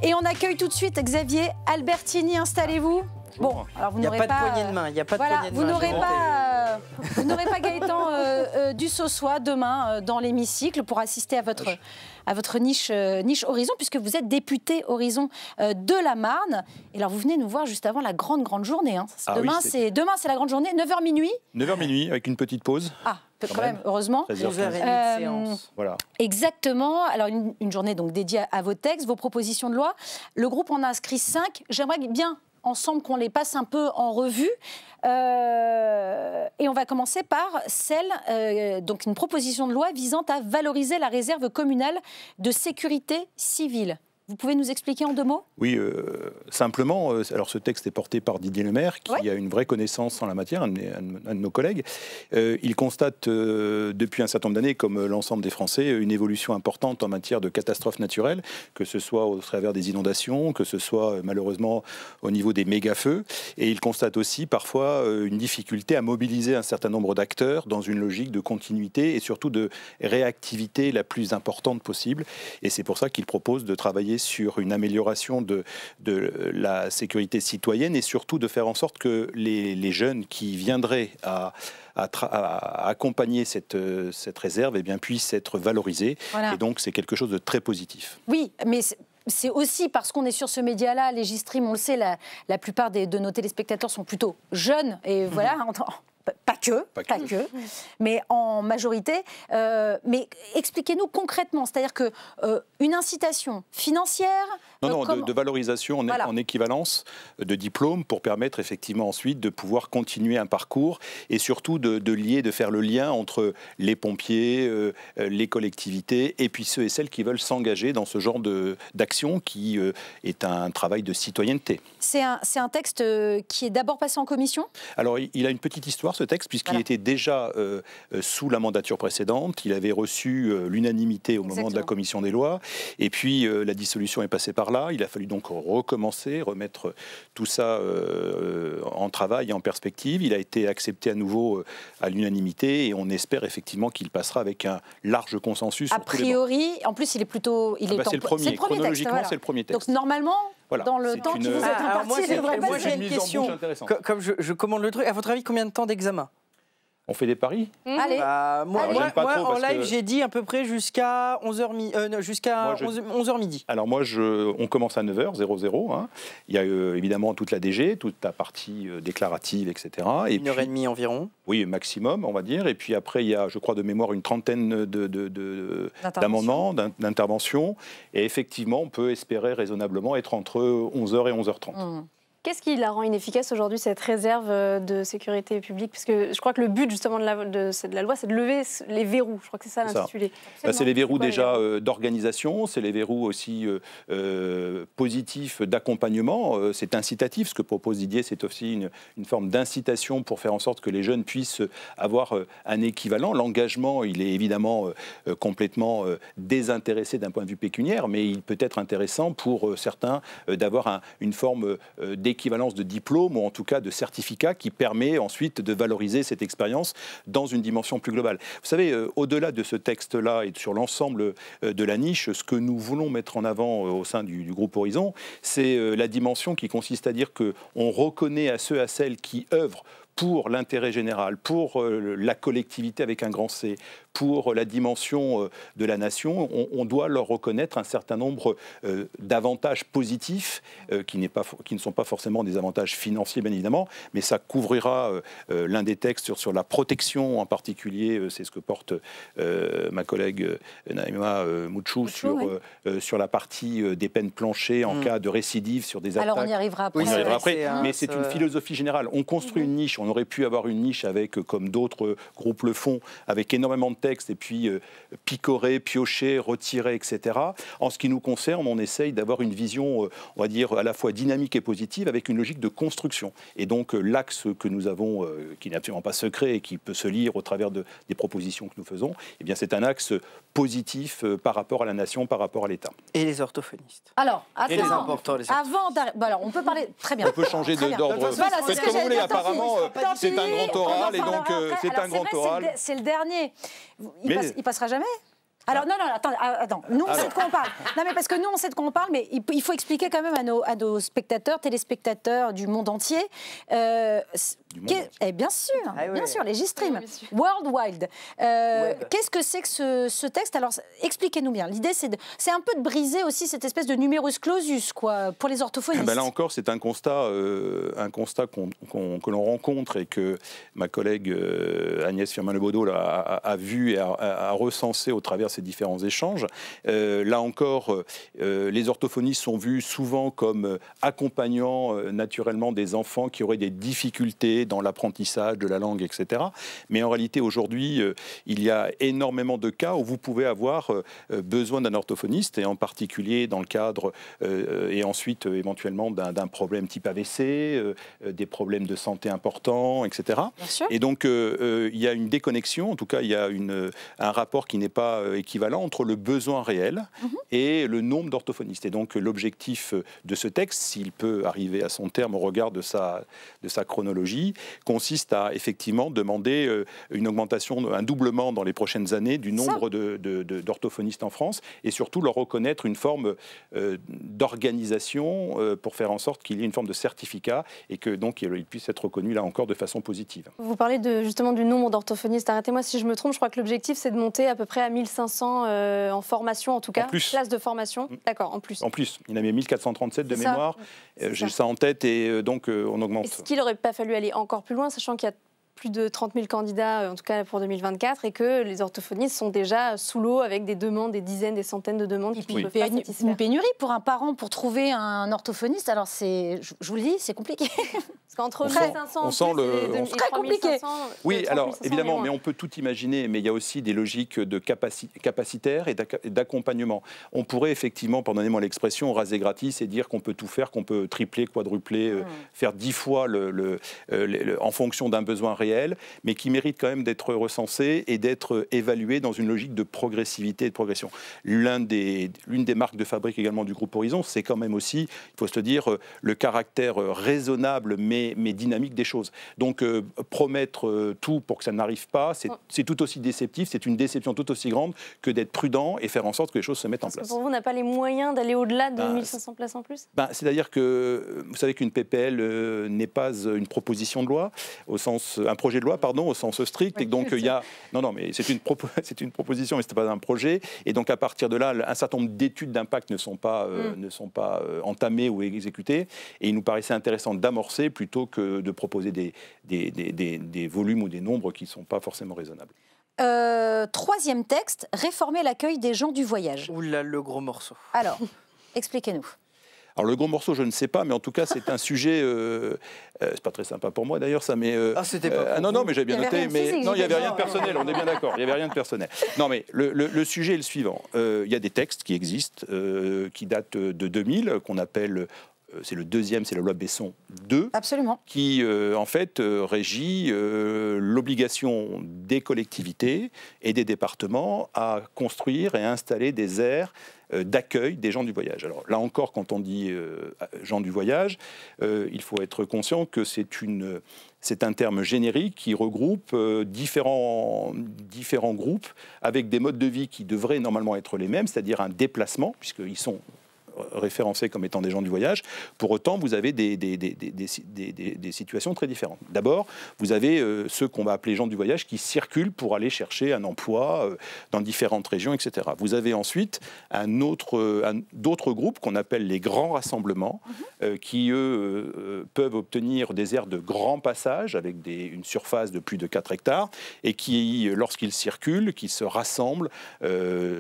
Et on accueille tout de suite Xavier Albertini. Installez-vous. Bon, alors vous n'aurez pas... Il n'y a pas de poignée de main. Il n'y a pas de poignée de main. Vous n'aurez pas Gaëtan Dussosoir demain dans l'hémicycle pour assister à votre niche Horizon, puisque vous êtes député Horizon de la Marne. Et alors, vous venez nous voir juste avant la grande journée. Hein. Demain, c'est la grande journée, 9h minuit. 9h minuit, avec une petite pause. Ah, quand même, heureusement. 9h30 de séance. Voilà. Exactement. Alors, une journée donc dédiée à vos textes, vos propositions de loi. Le groupe en a inscrit 5. J'aimerais bien ensemble qu'on les passe un peu en revue. Et on va commencer par donc une proposition de loi visant à valoriser la réserve communale de sécurité civile. Vous pouvez nous expliquer en 2 mots ? Oui, simplement. Alors, ce texte est porté par Didier Lemaire, qui a une vraie connaissance en la matière, un de nos collègues. Il constate depuis un certain nombre d'années, comme l'ensemble des Français, une évolution importante en matière de catastrophes naturelles, que ce soit au travers des inondations, que ce soit malheureusement au niveau des méga-feux. Et il constate aussi parfois une difficulté à mobiliser un certain nombre d'acteurs dans une logique de continuité et surtout de réactivité la plus importante possible. Et c'est pour ça qu'il propose de travailler sur une amélioration de la sécurité citoyenne et surtout de faire en sorte que les jeunes qui viendraient à accompagner cette réserve puissent être valorisés. Voilà. Et donc, c'est quelque chose de très positif. Oui, mais c'est aussi parce qu'on est sur ce média-là, Légistream, on le sait, la plupart de nos téléspectateurs sont plutôt jeunes. Et voilà, pas que, mais en majorité. Mais expliquez-nous concrètement, c'est-à-dire qu'une incitation financière... de valorisation en équivalence de diplôme pour permettre effectivement ensuite de pouvoir continuer un parcours et surtout de faire le lien entre les pompiers, les collectivités et puis ceux et celles qui veulent s'engager dans ce genre d'action qui est un travail de citoyenneté. C'est un texte qui est d'abord passé en commission ? Alors, il a une petite histoire obligatoire ce texte, puisqu'il était déjà sous la mandature précédente. Il avait reçu l'unanimité au moment de la commission des lois. Et puis la dissolution est passée par là. Il a fallu donc recommencer, remettre tout ça en travail et en perspective. Il a été accepté à nouveau à l'unanimité et on espère effectivement qu'il passera avec un large consensus. A priori, en plus, il est plutôt... c'est le premier. Chronologiquement, texte, c'est le premier texte. Donc normalement, dans le temps qui vous est imparti, moi j'ai une question. Comme je commande le truc, à votre avis, combien de temps d'examen? On fait des paris? Allez. Moi en live, j'ai dit à peu près jusqu'à 11h midi. Alors moi, on commence à 9h, 00. Hein. Il y a évidemment toute la DG, toute la partie déclarative, etc. Et 1h30 environ. Oui, maximum, on va dire. Et puis après, il y a, je crois, de mémoire, une trentaine d'amendements, d'interventions. Et effectivement, on peut espérer raisonablement être entre 11h et 11h30. Qu'est-ce qui la rend inefficace aujourd'hui, cette réserve de sécurité publique? Parce que je crois que le but justement de la loi, c'est de lever les verrous. Je crois que c'est ça l'intitulé. C'est les verrous déjà d'organisation, c'est les verrous aussi positifs d'accompagnement. C'est incitatif. Ce que propose Didier, c'est aussi une forme d'incitation pour faire en sorte que les jeunes puissent avoir un équivalent. L'engagement, il est évidemment complètement désintéressé d'un point de vue pécuniaire, mais il peut être intéressant pour certains d'avoir une forme d'équivalence de diplôme ou en tout cas de certificat qui permet ensuite de valoriser cette expérience dans une dimension plus globale. Vous savez, au-delà de ce texte-là et sur l'ensemble de la niche, ce que nous voulons mettre en avant au sein du groupe Horizon, c'est la dimension qui consiste à dire qu'on reconnaît à ceux, à celles qui œuvrent pour l'intérêt général, pour la collectivité avec un grand C, pour la dimension de la nation, on doit leur reconnaître un certain nombre d'avantages positifs qui ne sont pas forcément des avantages financiers, bien évidemment, mais ça couvrira l'un des textes sur la protection en particulier, c'est ce que porte ma collègue Naïma Mouchou sur la partie des peines planchées en cas de récidive sur des attaques. Alors on y arrivera après. On y arrivera après, mais c'est une philosophie générale. On construit une niche, on aurait pu avoir une niche avec, comme d'autres groupes le font, avec énormément de textes et puis picorer, piocher, retirer, etc. En ce qui nous concerne, on essaye d'avoir une vision, on va dire, à la fois dynamique et positive avec une logique de construction. Et donc l'axe que nous avons, qui n'est absolument pas secret et qui peut se lire au travers des propositions que nous faisons, eh bien c'est un axe positif par rapport à la nation, par rapport à l'État. Et les orthophonistes. Alors, attends, et les importants, alors on peut parler, très bien. On peut changer d'ordre. Faites comme vous voulez, apparemment, c'est un grand oral, et donc c'est un grand oral. C'est le dernier. Il passera jamais? Alors non, attends, nous on sait de quoi on parle. Non mais parce que nous on sait de quoi on parle, mais il faut expliquer quand même à nos spectateurs, téléspectateurs du monde entier. Bien sûr, les G-Stream, World Wide. Qu'est-ce que c'est que ce texte? Alors expliquez-nous bien. L'idée c'est un peu de briser aussi cette espèce de numerus clausus quoi, pour les orthophonistes. Là encore, c'est un constat que l'on rencontre et que ma collègue Agnès Firmin-Lebaudot a vu et a recensé au travers ces différents échanges. Là encore, les orthophonistes sont vus souvent comme accompagnant naturellement des enfants qui auraient des difficultés dans l'apprentissage de la langue, etc. Mais en réalité, aujourd'hui, il y a énormément de cas où vous pouvez avoir besoin d'un orthophoniste, et en particulier dans le cadre, et ensuite éventuellement d'un problème type AVC, des problèmes de santé importants, etc. Et donc, il y a une déconnexion, en tout cas, il y a un rapport qui n'est pas équivalent entre le besoin réel et le nombre d'orthophonistes. Et donc, l'objectif de ce texte, s'il peut arriver à son terme au regard de sa chronologie, consiste à effectivement demander une augmentation, un doublement dans les prochaines années du nombre d'orthophonistes en France, et surtout leur reconnaître une forme d'organisation pour faire en sorte qu'il y ait une forme de certificat et que donc il puisse être reconnu là encore de façon positive. Vous parlez justement du nombre d'orthophonistes. Arrêtez-moi si je me trompe, je crois que l'objectif c'est de monter à peu près à 1500 en formation, en tout cas, places de formation. D'accord, en plus. En plus, il y en avait 1437 de mémoire, j'ai ça en tête et donc on augmente. Est-ce qu'il n'aurait pas fallu aller encore plus loin, sachant qu'il y a plus de 30 000 candidats, en tout cas pour 2024, et que les orthophonistes sont déjà sous l'eau avec des demandes, des dizaines, des centaines de demandes qui ne peuvent pas satisfaire. Une pénurie pour un parent pour trouver un orthophoniste, alors je vous le dis, c'est compliqué. Parce qu'entre 500 on sent très compliqué. Oui, alors évidemment, mais on peut tout imaginer, mais il y a aussi des logiques de capacitaires et d'accompagnement. On pourrait effectivement, pardonnez-moi l'expression, raser gratis et dire qu'on peut tout faire, qu'on peut tripler, quadrupler, faire 10 fois en fonction d'un besoin réel réels, mais qui méritent quand même d'être recensés et d'être évalués dans une logique de progressivité et de progression. L'une des marques de fabrique également du groupe Horizon, c'est quand même aussi, il faut se le dire, le caractère raisonnable mais dynamique des choses. Donc promettre tout pour que ça n'arrive pas, c'est tout aussi déceptif, c'est une déception tout aussi grande que d'être prudent et faire en sorte que les choses se mettent en place. Pour vous, on n'a pas les moyens d'aller au-delà de 1500 places en plus ? C'est-à-dire que vous savez qu'une PPL n'est pas une proposition de loi, un projet de loi, pardon, au sens strict. Oui, et donc il y a non, mais c'est une proposition, mais c'est pas un projet. Et donc à partir de là, un certain nombre d'études d'impact ne sont pas entamées ou exécutées. Et il nous paraissait intéressant d'amorcer plutôt que de proposer des volumes ou des nombres qui ne sont pas forcément raisonnables. Troisième texte, réformer l'accueil des gens du voyage. Oula, le gros morceau. Alors, expliquez-nous. Alors le gros morceau, je ne sais pas, mais en tout cas, c'est un sujet. C'est pas très sympa pour moi d'ailleurs, ça. Mais c'était pas. Non, mais j'ai bien noté. Mais non, il n'y avait rien de personnel. On est bien d'accord. Il n'y avait rien de personnel. Non, mais le sujet est le suivant. Il y a des textes qui existent, qui datent de 2000, qu'on appelle. C'est le deuxième, c'est la loi Besson 2. Absolument. Qui, en fait, régit l'obligation des collectivités et des départements à construire et à installer des aires d'accueil des gens du voyage. Alors là encore, quand on dit gens du voyage, il faut être conscient que c'est un terme générique qui regroupe différents groupes avec des modes de vie qui devraient normalement être les mêmes, c'est-à-dire un déplacement, puisqu'ils sont référencés comme étant des gens du voyage. Pour autant, vous avez des situations très différentes. D'abord, vous avez ceux qu'on va appeler gens du voyage qui circulent pour aller chercher un emploi dans différentes régions, etc. Vous avez ensuite d'autres groupes qu'on appelle les grands rassemblements qui, eux, peuvent obtenir des aires de grand passage avec une surface de plus de 4 hectares et qui, lorsqu'ils circulent, qui se rassemblent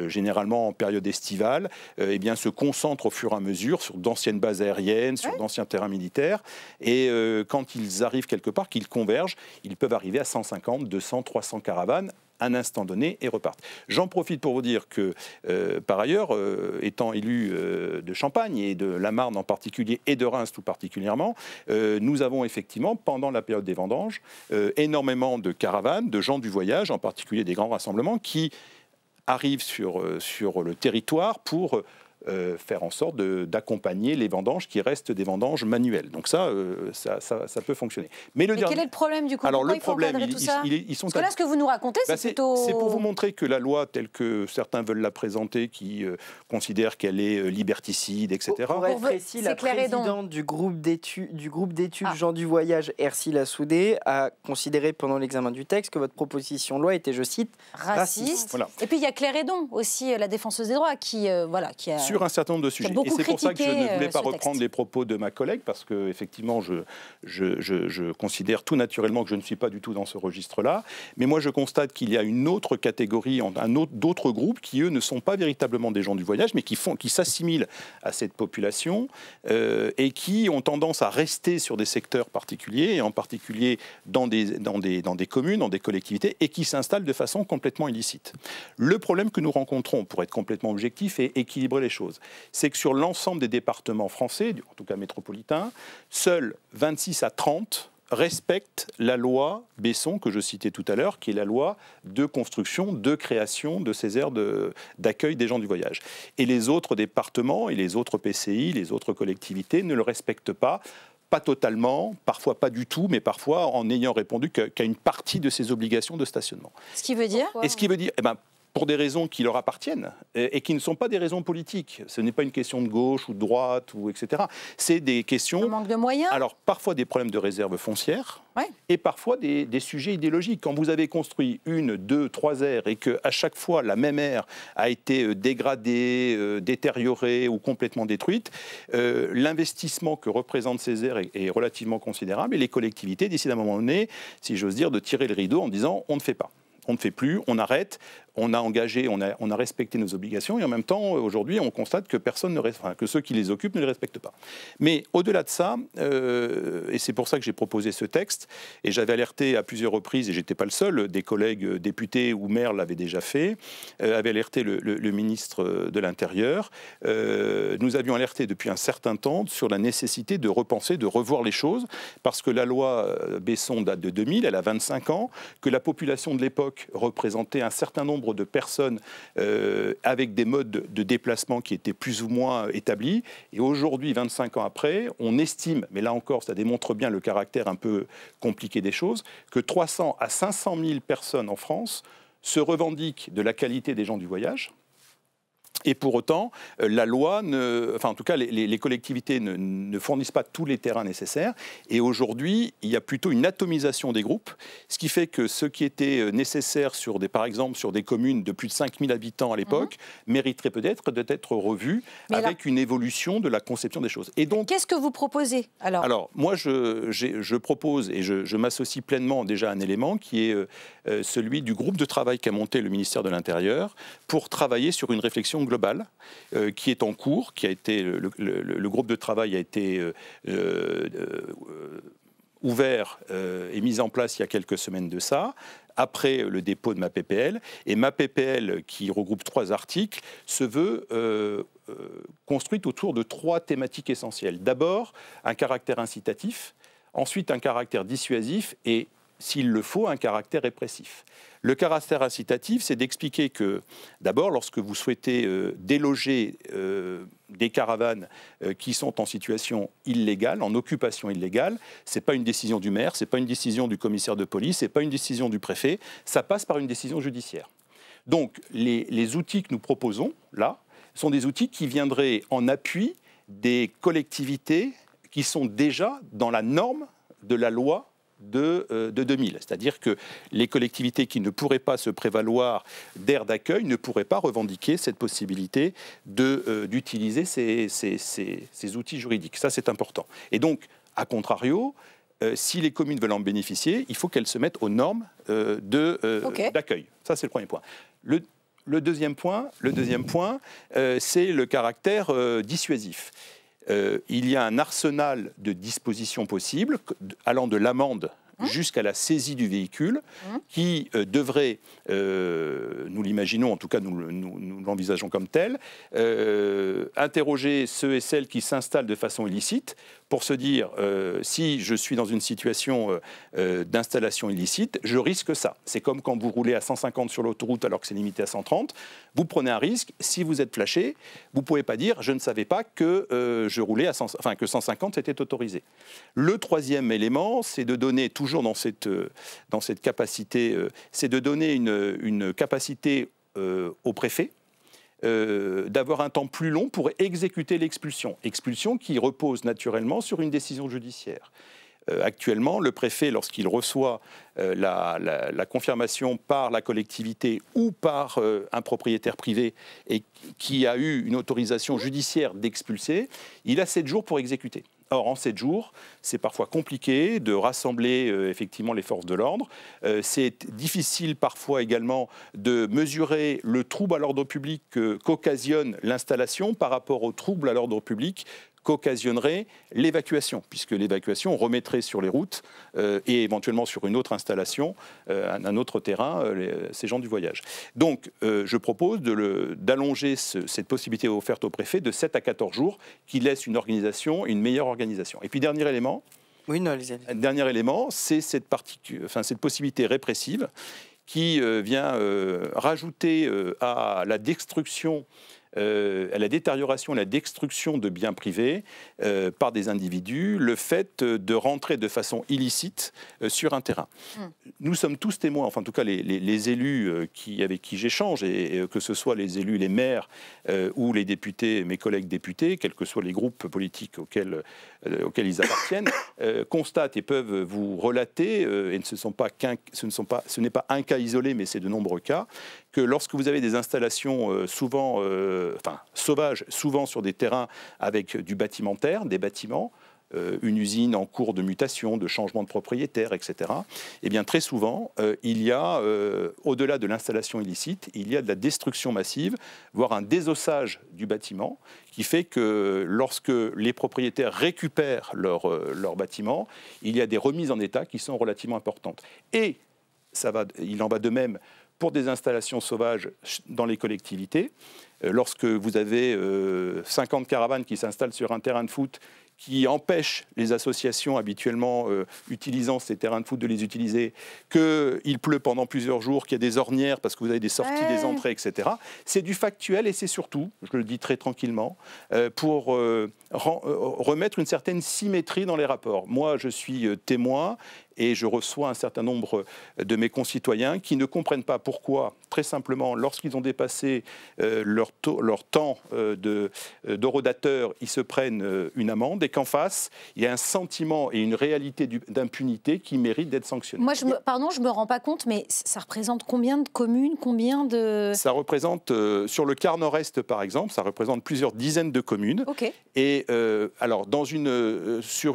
généralement en période estivale, eh bien, se concentrent au fur et à mesure sur d'anciennes bases aériennes, sur d'anciens terrains militaires. Et quand ils arrivent quelque part, qu'ils convergent, ils peuvent arriver à 150, 200, 300 caravanes à un instant donné et repartent. J'en profite pour vous dire que, par ailleurs, étant élu de Champagne et de la Marne en particulier et de Reims tout particulièrement, nous avons effectivement, pendant la période des vendanges, énormément de caravanes, de gens du voyage, en particulier des grands rassemblements, qui arrivent sur le territoire pour faire en sorte d'accompagner les vendanges qui restent des vendanges manuelles. Donc ça peut fonctionner. Mais quel est le problème du coup? Alors le problème, ils sont... Parce que là, ce que vous nous racontez, c'est plutôt... C'est pour vous montrer que la loi, telle que certains veulent la présenter, qui considèrent qu'elle est liberticide, etc. Pour être précis, la présidente du groupe d'études gens du voyage, Ercile Assoudé, a considéré pendant l'examen du texte que votre proposition de loi était, je cite, raciste. Voilà. Et puis il y a Claire Hédon aussi, la défenseuse des droits, qui a... Sur un certain nombre de sujets. Et c'est pour ça que je ne voulais pas reprendre les propos de ma collègue, parce que effectivement, je considère tout naturellement que je ne suis pas du tout dans ce registre-là. Mais moi, je constate qu'il y a une autre catégorie, d'autres groupes qui, eux, ne sont pas véritablement des gens du voyage, mais qui s'assimilent à cette population et qui ont tendance à rester sur des secteurs particuliers, et en particulier dans des communes, dans des collectivités, et qui s'installent de façon complètement illicite. Le problème que nous rencontrons, pour être complètement objectif et équilibrer les choses, c'est que sur l'ensemble des départements français, en tout cas métropolitains, seuls 26 à 30 respectent la loi Besson, que je citais tout à l'heure, qui est la loi de construction, de création de ces aires d'accueil des gens du voyage. Et les autres départements et les autres PCI, les autres collectivités ne le respectent pas. Pas totalement, parfois pas du tout, mais parfois en ayant répondu qu'à une partie de ces obligations de stationnement. Ce qui veut dire ? Et ce qui veut dire, pour des raisons qui leur appartiennent et qui ne sont pas des raisons politiques. Ce n'est pas une question de gauche ou de droite, etc. C'est des questions... Un manque de moyens ? Alors, parfois des problèmes de réserve foncière et parfois des sujets idéologiques. Quand vous avez construit 1, 2, 3 aires et qu'à chaque fois, la même aire a été dégradée, détériorée ou complètement détruite, l'investissement que représentent ces aires est relativement considérable et les collectivités décident à un moment donné, si j'ose dire, de tirer le rideau en disant « on ne fait pas ». On ne fait plus, on arrête, on a engagé, on a respecté nos obligations, et en même temps, aujourd'hui, on constate que que ceux qui les occupent ne les respectent pas. Mais au-delà de ça, et c'est pour ça que j'ai proposé ce texte, et j'avais alerté à plusieurs reprises, et j'étais pas le seul, des collègues députés ou maires l'avaient déjà fait, avaient alerté le ministre de l'Intérieur. Nous avions alerté depuis un certain temps sur la nécessité de repenser, de revoir les choses, parce que la loi Besson date de 2000, elle a 25 ans, que la population de l'époque représentait un certain nombre de personnes avec des modes de déplacement qui étaient plus ou moins établis. Et aujourd'hui, 25 ans après, on estime, mais là encore, ça démontre bien le caractère un peu compliqué des choses, que 300 à 500 000 personnes en France se revendiquent de la qualité des gens du voyage. Et pour autant, la loi, en tout cas, les collectivités ne fournissent pas tous les terrains nécessaires. Et aujourd'hui, il y a plutôt une atomisation des groupes, ce qui fait que ce qui était nécessaire, par exemple, sur des communes de plus de 5000 habitants à l'époque, mériterait peut-être d'être revu avec une évolution de la conception des choses. Et donc, qu'est-ce que vous proposez alors, moi, je propose, et je m'associe pleinement déjà à un élément qui est celui du groupe de travail qu'a monté le ministère de l'Intérieur pour travailler sur une réflexion globale qui est en cours, qui a été le groupe de travail a été ouvert et mis en place il y a quelques semaines de ça, après le dépôt de ma PPL. Et ma PPL, qui regroupe 3 articles, se veut construite autour de 3 thématiques essentielles. D'abord, un caractère incitatif, ensuite un caractère dissuasif et, s'il le faut, un caractère répressif. Le caractère incitatif, c'est d'expliquer que, d'abord, lorsque vous souhaitez déloger des caravanes qui sont en situation illégale, en occupation illégale, ce n'est pas une décision du maire, ce n'est pas une décision du commissaire de police, ce n'est pas une décision du préfet, ça passe par une décision judiciaire. Donc, les outils que nous proposons, là, sont des outils qui viendraient en appui des collectivités qui sont déjà dans la norme de la loi de 2000. C'est-à-dire que les collectivités qui ne pourraient pas se prévaloir d'aires d'accueil ne pourraient pas revendiquer cette possibilité d'utiliser ces outils juridiques. Ça, c'est important. Et donc, à contrario, si les communes veulent en bénéficier, il faut qu'elles se mettent aux normes d'accueil. Ça, c'est le premier point. Le deuxième point, c'est le caractère dissuasif. Il y a un arsenal de dispositions possibles, allant de l'amende jusqu'à la saisie du véhicule, qui devrait, nous l'imaginons, en tout cas nous l'envisageons comme tel, interroger ceux et celles qui s'installent de façon illicite pour se dire, si je suis dans une situation d'installation illicite, je risque ça. C'est comme quand vous roulez à 150 sur l'autoroute alors que c'est limité à 130, vous prenez un risque. Si vous êtes flashé, vous ne pouvez pas dire, je ne savais pas que je roulais que 150 c'était autorisé. Le troisième élément, c'est de donner, toujours dans cette capacité, c'est de donner une capacité au préfet d'avoir un temps plus long pour exécuter l'expulsion. Expulsion qui repose naturellement sur une décision judiciaire. Actuellement, le préfet, lorsqu'il reçoit la confirmation par la collectivité ou par un propriétaire privé et qui a eu une autorisation judiciaire d'expulser, il a 7 jours pour exécuter. Or, en 7 jours, c'est parfois compliqué de rassembler effectivement les forces de l'ordre. C'est difficile parfois également de mesurer le trouble à l'ordre public qu'occasionne l'installation par rapport au trouble à l'ordre public qu'occasionnerait l'évacuation, puisque l'évacuation remettrait sur les routes et éventuellement sur une autre installation, un autre terrain, ces gens du voyage. Donc, je propose d'allonger cette possibilité offerte au préfet de 7 à 14 jours, qui laisse une meilleure organisation. Et puis, dernier élément, c'est cette possibilité répressive qui vient rajouter à la destruction, à la détérioration, à la destruction de biens privés par des individus, le fait de rentrer de façon illicite sur un terrain. Nous sommes tous témoins, enfin en tout cas les élus avec qui j'échange, et que ce soit les élus, les maires ou les députés, mes collègues députés, quels que soient les groupes politiques auxquels ils appartiennent, constatent et peuvent vous relater, et ce n'est pas un cas isolé, mais c'est de nombreux cas, que lorsque vous avez des installations sauvages, souvent sur des terrains avec du bâtimentaire, des bâtiments, une usine en cours de mutation, de changement de propriétaire, etc., eh bien très souvent, il y a, au-delà de l'installation illicite, il y a de la destruction massive, voire un désossage du bâtiment, qui fait que lorsque les propriétaires récupèrent leur bâtiment, il y a des remises en état qui sont relativement importantes. Et il en va de même pour des installations sauvages dans les collectivités. Lorsque vous avez 50 caravanes qui s'installent sur un terrain de foot, qui empêchent les associations habituellement utilisant ces terrains de foot de les utiliser, qu'il pleut pendant plusieurs jours, qu'il y a des ornières parce que vous avez des sorties, des entrées, etc. C'est du factuel et c'est surtout, je le dis très tranquillement, pour remettre une certaine symétrie dans les rapports. Moi, je suis témoin et je reçois un certain nombre de mes concitoyens qui ne comprennent pas pourquoi, très simplement, lorsqu'ils ont dépassé leur temps d'horodateur, ils se prennent une amende et qu'en face, il y a un sentiment et une réalité d'impunité qui méritent d'être sanctionnés. Moi, je me rends pas compte, mais ça représente combien de communes, combien de... Ça représente, sur le quart nord-est par exemple, ça représente plusieurs dizaines de communes. Okay. Et alors, sur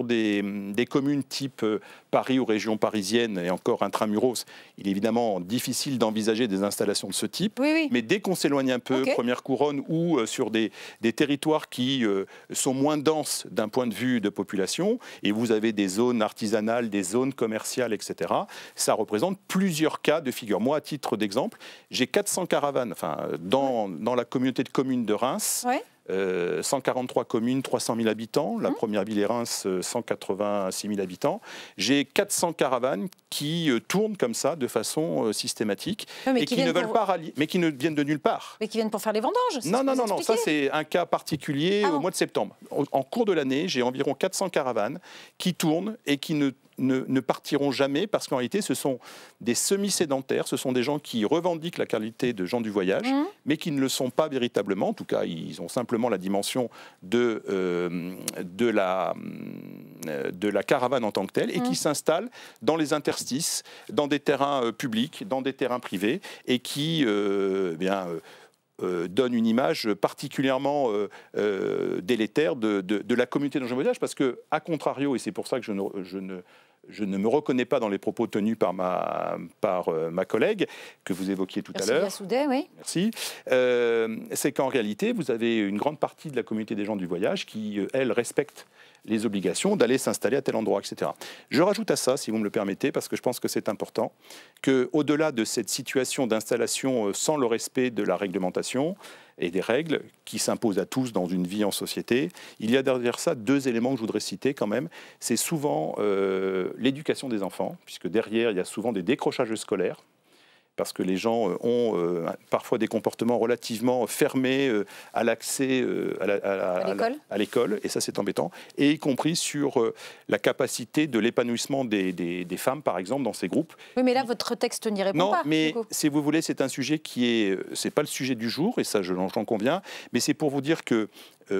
des communes type Paris ou région parisienne et encore intramuros, il est évidemment difficile d'envisager des installations de ce type. Oui. Mais dès qu'on s'éloigne un peu, Première Couronne ou sur des territoires qui sont moins denses d'un point de vue de population, et vous avez des zones artisanales, des zones commerciales, etc., ça représente plusieurs cas de figure. Moi, à titre d'exemple, j'ai 400 caravanes dans la communauté de communes de Reims. Ouais. 143 communes, 300 000 habitants. La première ville est Reims, 186 000 habitants. J'ai 400 caravanes qui tournent comme ça de façon systématique et qui ne veulent pas rallier, mais qui ne viennent de nulle part. Mais qui viennent pour faire les vendanges. Non, ça c'est un cas particulier au mois de septembre. En cours de l'année, j'ai environ 400 caravanes qui tournent et qui ne partiront jamais parce qu'en réalité, ce sont des semi-sédentaires, ce sont des gens qui revendiquent la qualité de gens du voyage, mais qui ne le sont pas véritablement. En tout cas, ils ont simplement la dimension de la caravane en tant que telle et qui s'installent dans les interstices, dans des terrains publics, dans des terrains privés et qui donne une image particulièrement délétère de la communauté dont je me voyage, parce que, à contrario, et c'est pour ça que je ne me reconnais pas dans les propos tenus par ma collègue, que vous évoquiez tout à l'heure. Soudet, oui. Merci. C'est qu'en réalité, vous avez une grande partie de la communauté des gens du voyage qui, elle, respecte les obligations d'aller s'installer à tel endroit, etc. Je rajoute à ça, si vous me le permettez, parce que je pense que c'est important, qu'au-delà de cette situation d'installation sans le respect de la réglementation et des règles qui s'imposent à tous dans une vie en société, il y a derrière ça deux éléments que je voudrais citer quand même. C'est souvent l'éducation des enfants, puisque derrière, il y a souvent des décrochages scolaires, parce que les gens ont parfois des comportements relativement fermés à l'accès à l'école, et ça c'est embêtant, et y compris sur la capacité de l'épanouissement des femmes, par exemple, dans ces groupes. Oui, mais là, votre texte n'y répond pas. Non, mais si vous voulez, c'est un sujet c'est pas le sujet du jour, et ça j'en conviens, mais c'est pour vous dire que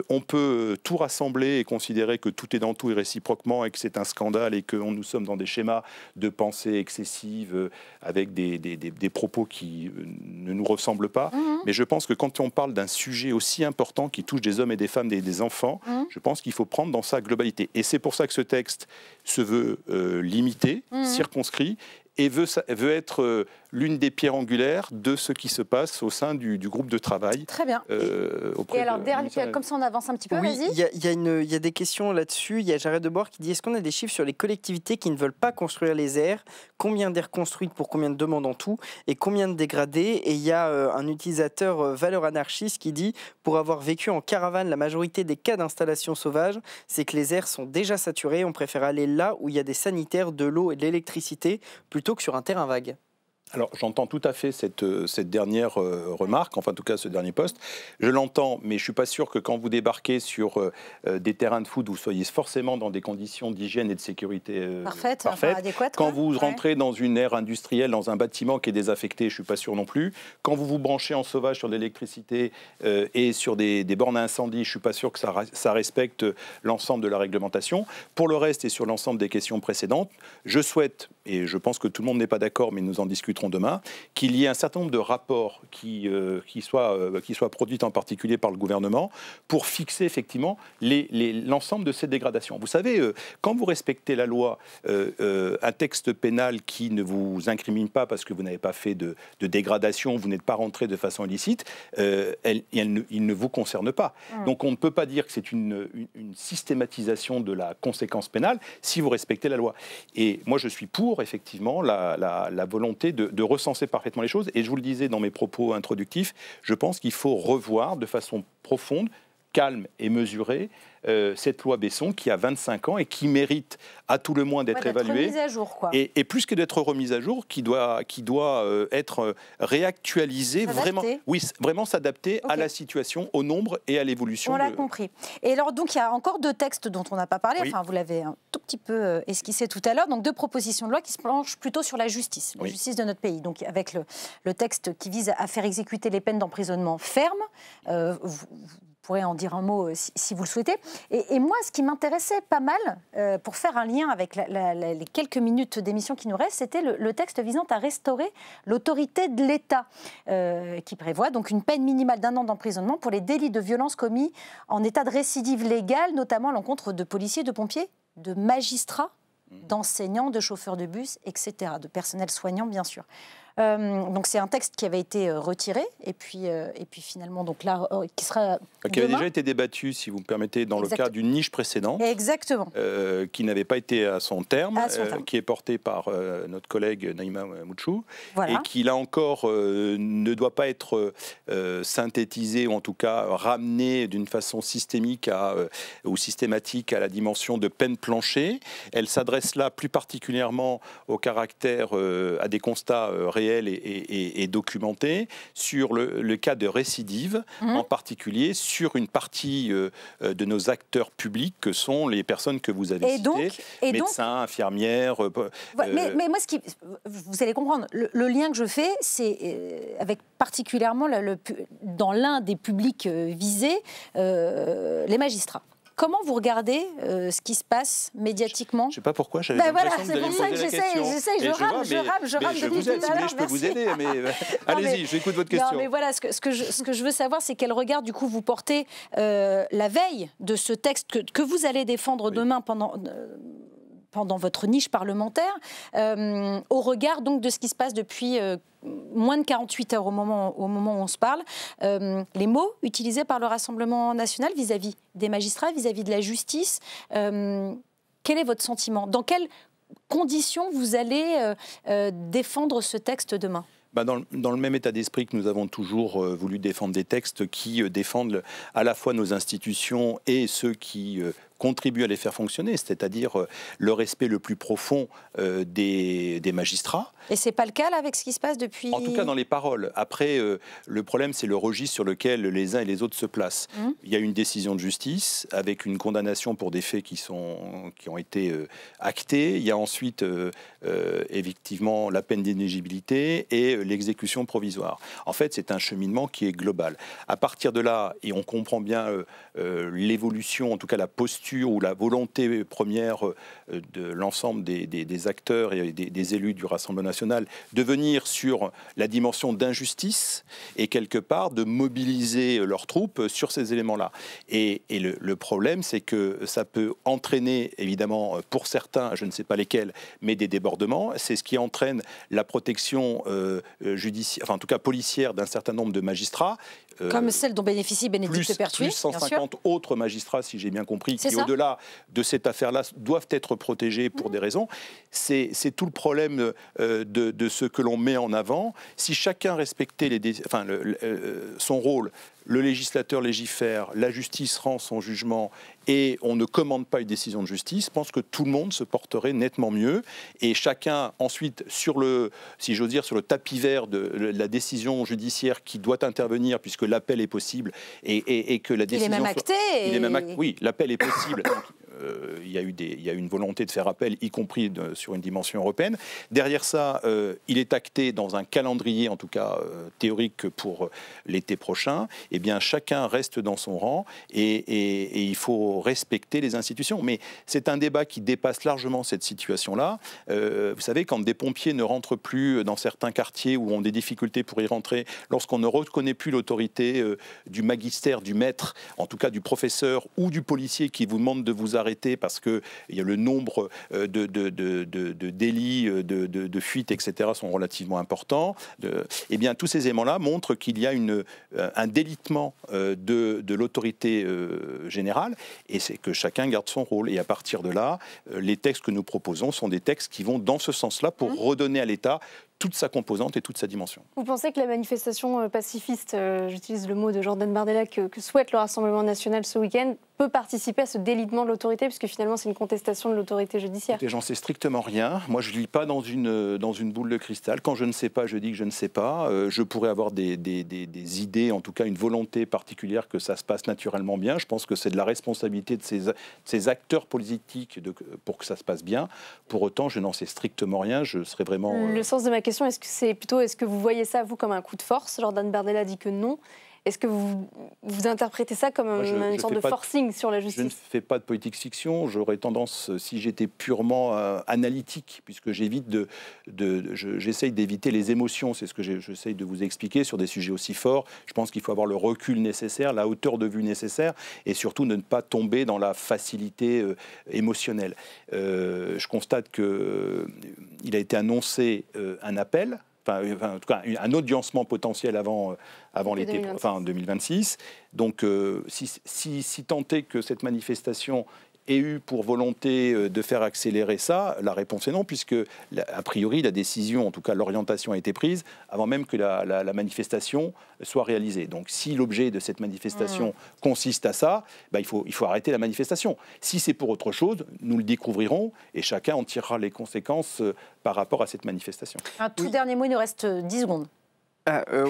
on peut tout rassembler et considérer que tout est dans tout et réciproquement et que c'est un scandale et que nous sommes dans des schémas de pensée excessive avec des propos qui ne nous ressemblent pas. Mais je pense que quand on parle d'un sujet aussi important qui touche des hommes et des femmes, des enfants, je pense qu'il faut prendre dans sa globalité. Et c'est pour ça que ce texte se veut limité, circonscrit, et veut être l'une des pierres angulaires de ce qui se passe au sein du groupe de travail. Très bien. Et alors, comme ça on avance un petit peu, vas-y. Il y a des questions là-dessus. Il y a Jared Deboire qui dit, est-ce qu'on a des chiffres sur les collectivités qui ne veulent pas construire les aires? Combien d'aires construites pour combien de demandes en tout? Et combien de dégradées? Et il y a un utilisateur Valeur Anarchiste qui dit, pour avoir vécu en caravane la majorité des cas d'installation sauvage, c'est que les aires sont déjà saturées. On préfère aller là où il y a des sanitaires, de l'eau et de l'électricité plutôt que sur un terrain vague. Alors, j'entends tout à fait cette dernière remarque, enfin, en tout cas, ce dernier poste. Je l'entends, mais je ne suis pas sûr que quand vous débarquez sur des terrains de foot, vous soyez forcément dans des conditions d'hygiène et de sécurité parfaites. Enfin, adéquates. Quand vous rentrez dans une aire industrielle, dans un bâtiment qui est désaffecté, je ne suis pas sûr non plus. Quand vous vous branchez en sauvage sur de l'électricité et sur des bornes à incendie, je ne suis pas sûr que ça respecte l'ensemble de la réglementation. Pour le reste et sur l'ensemble des questions précédentes, je souhaite et je pense que tout le monde n'est pas d'accord, mais nous en discuterons demain, qu'il y ait un certain nombre de rapports qui soient produits en particulier par le gouvernement pour fixer effectivement l'ensemble de ces dégradations. Vous savez, quand vous respectez la loi, un texte pénal qui ne vous incrimine pas parce que vous n'avez pas fait de dégradation, vous n'êtes pas rentré de façon illicite, il ne vous concerne pas. Donc on ne peut pas dire que c'est une systématisation de la conséquence pénale si vous respectez la loi. Et moi je suis pour effectivement la volonté de recenser parfaitement les choses. Et je vous le disais dans mes propos introductifs, je pense qu'il faut revoir de façon profonde, calme et mesurée cette loi Besson qui a 25 ans et qui mérite à tout le moins d'être évaluée. Remise à jour, quoi. Et plus que d'être remise à jour, qui doit être réactualisée, vraiment s'adapter à la situation, au nombre et à l'évolution. On l'a compris. Et alors, donc, il y a encore 2 textes dont on n'a pas parlé. Enfin, vous l'avez un tout petit peu esquissé tout à l'heure. Donc, 2 propositions de loi qui se penchent plutôt sur la justice de notre pays. Donc, avec le texte qui vise à faire exécuter les peines d'emprisonnement fermes. Vous pourrez en dire un mot si vous le souhaitez. Et moi, ce qui m'intéressait pas mal, pour faire un lien avec les quelques minutes d'émission qui nous restent, c'était le texte visant à restaurer l'autorité de l'État, qui prévoit donc une peine minimale d'1 an d'emprisonnement pour les délits de violence commis en état de récidive légale, notamment à l'encontre de policiers, de pompiers, de magistrats, d'enseignants, de chauffeurs de bus, etc., de personnel soignant, bien sûr. Donc c'est un texte qui avait été retiré et puis finalement donc là qui sera qui avait déjà été débattu, si vous me permettez, dans le cadre d'une niche précédente. Exactement. Qui n'avait pas été à son terme, qui est porté par notre collègue Naïma Mouchou, et qui là encore ne doit pas être synthétisé ou en tout cas ramené d'une façon systémique ou systématique à la dimension de peine plancher. Elle s'adresse là plus particulièrement au caractère, à des constats réels et documentés sur le cas de récidive, en particulier sur une partie de nos acteurs publics que sont les personnes que vous avez citées, médecins, infirmières. Mais moi, vous allez comprendre, le lien que je fais, c'est avec particulièrement dans l'un des publics visés, les magistrats. Comment vous regardez ce qui se passe médiatiquement ? Je ne sais pas pourquoi, j'avais l'impression que vous alliez me poser la question. J'essaie, je rame. Je vous aide, si vous voulez, je peux vous aider. Mais allez-y, j'écoute votre question. Non, mais voilà, ce que je veux savoir, c'est quel regard, du coup, vous portez la veille de ce texte que vous allez défendre demain pendant votre niche parlementaire, au regard donc de ce qui se passe depuis moins de 48 heures au moment où on se parle, les mots utilisés par le Rassemblement national vis-à-vis des magistrats, vis-à-vis de la justice. Quel est votre sentiment ? Dans quelles conditions vous allez défendre ce texte demain ? Dans le même état d'esprit que nous avons toujours voulu défendre des textes qui défendent à la fois nos institutions et ceux qui contribuent à les faire fonctionner, c'est-à-dire le respect le plus profond des magistrats. Et c'est pas le cas là avec ce qui se passe depuis... En tout cas dans les paroles. Après, le problème c'est le registre sur lequel les uns et les autres se placent. Il y a une décision de justice avec une condamnation pour des faits qui ont été actés. Il y a ensuite effectivement la peine d'inéligibilité et l'exécution provisoire. En fait, c'est un cheminement qui est global. À partir de là, et on comprend bien l'évolution, en tout cas la posture ou la volonté première de l'ensemble des acteurs et des élus du Rassemblement national de venir sur la dimension d'injustice et quelque part de mobiliser leurs troupes sur ces éléments-là. Et le problème, c'est que ça peut entraîner, évidemment, pour certains, je ne sais pas lesquels, mais des débordements. C'est ce qui entraîne la protection judiciaire, enfin en tout cas policière d'un certain nombre de magistrats. Comme celle dont bénéficie Bénédicte Pertuis. Plus 150 autres magistrats, si j'ai bien compris, qui au-delà de cette affaire-là doivent être protégés pour des raisons. C'est tout le problème de ce que l'on met en avant. Si chacun respectait son rôle, le législateur légifère, la justice rend son jugement et on ne commande pas une décision de justice, je pense que tout le monde se porterait nettement mieux. Et chacun, ensuite, sur le tapis vert de la décision judiciaire qui doit intervenir, puisque l'appel est possible et que la décision... Il est même acté. Oui, l'appel est possible. Donc, il y a eu une volonté de faire appel, y compris sur une dimension européenne. Derrière ça, il est acté dans un calendrier, en tout cas théorique, pour l'été prochain. Eh bien, chacun reste dans son rang et il faut respecter les institutions. Mais c'est un débat qui dépasse largement cette situation-là. Vous savez, quand des pompiers ne rentrent plus dans certains quartiers où ont des difficultés pour y rentrer, lorsqu'on ne reconnaît plus l'autorité du magistère, du maître, en tout cas du professeur ou du policier qui vous demande de vous arrêter parce qu'il y a le nombre de délits, de fuites, etc. sont relativement importants, eh bien, tous ces éléments-là montrent qu'il y a un délitement de l'autorité générale, et c'est que chacun garde son rôle. Et à partir de là, les textes que nous proposons sont des textes qui vont dans ce sens-là pour redonner à l'État toute sa composante et toute sa dimension. Vous pensez que la manifestation pacifiste, j'utilise le mot de Jordan Bardella, que souhaite le Rassemblement national ce week-end, peut participer à ce délitement de l'autorité, puisque finalement c'est une contestation de l'autorité judiciaire? J'en sais strictement rien. Moi, je ne lis pas dans une boule de cristal. Quand je ne sais pas, je dis que je ne sais pas. Je pourrais avoir des idées, en tout cas une volonté particulière que ça se passe naturellement bien. Je pense que c'est de la responsabilité de ces acteurs politiques pour que ça se passe bien. Pour autant, je n'en sais strictement rien. Je serais vraiment... Le sens de ma question, est-ce que vous voyez ça, vous, comme un coup de force? Jordan Bardella dit que non. Est-ce que vous interprétez ça comme une sorte de forcing sur la justice? Je ne fais pas de politique fiction. J'aurais tendance, si j'étais purement analytique, puisque j'essaye d'éviter les émotions, c'est ce que j'essaye de vous expliquer sur des sujets aussi forts. Je pense qu'il faut avoir le recul nécessaire, la hauteur de vue nécessaire, et surtout ne pas tomber dans la facilité émotionnelle. Je constate qu'il a été annoncé un appel, en tout cas un audiencement potentiel avant l'été, en 2026. Donc, si tant est que cette manifestation ait eu pour volonté de faire accélérer ça, la réponse est non, puisque, a priori, la décision, en tout cas l'orientation a été prise avant même que la manifestation soit réalisée. Donc, si l'objet de cette manifestation consiste à ça, il faut arrêter la manifestation. Si c'est pour autre chose, nous le découvrirons et chacun en tirera les conséquences par rapport à cette manifestation. Un tout dernier mot, il nous reste 10 secondes.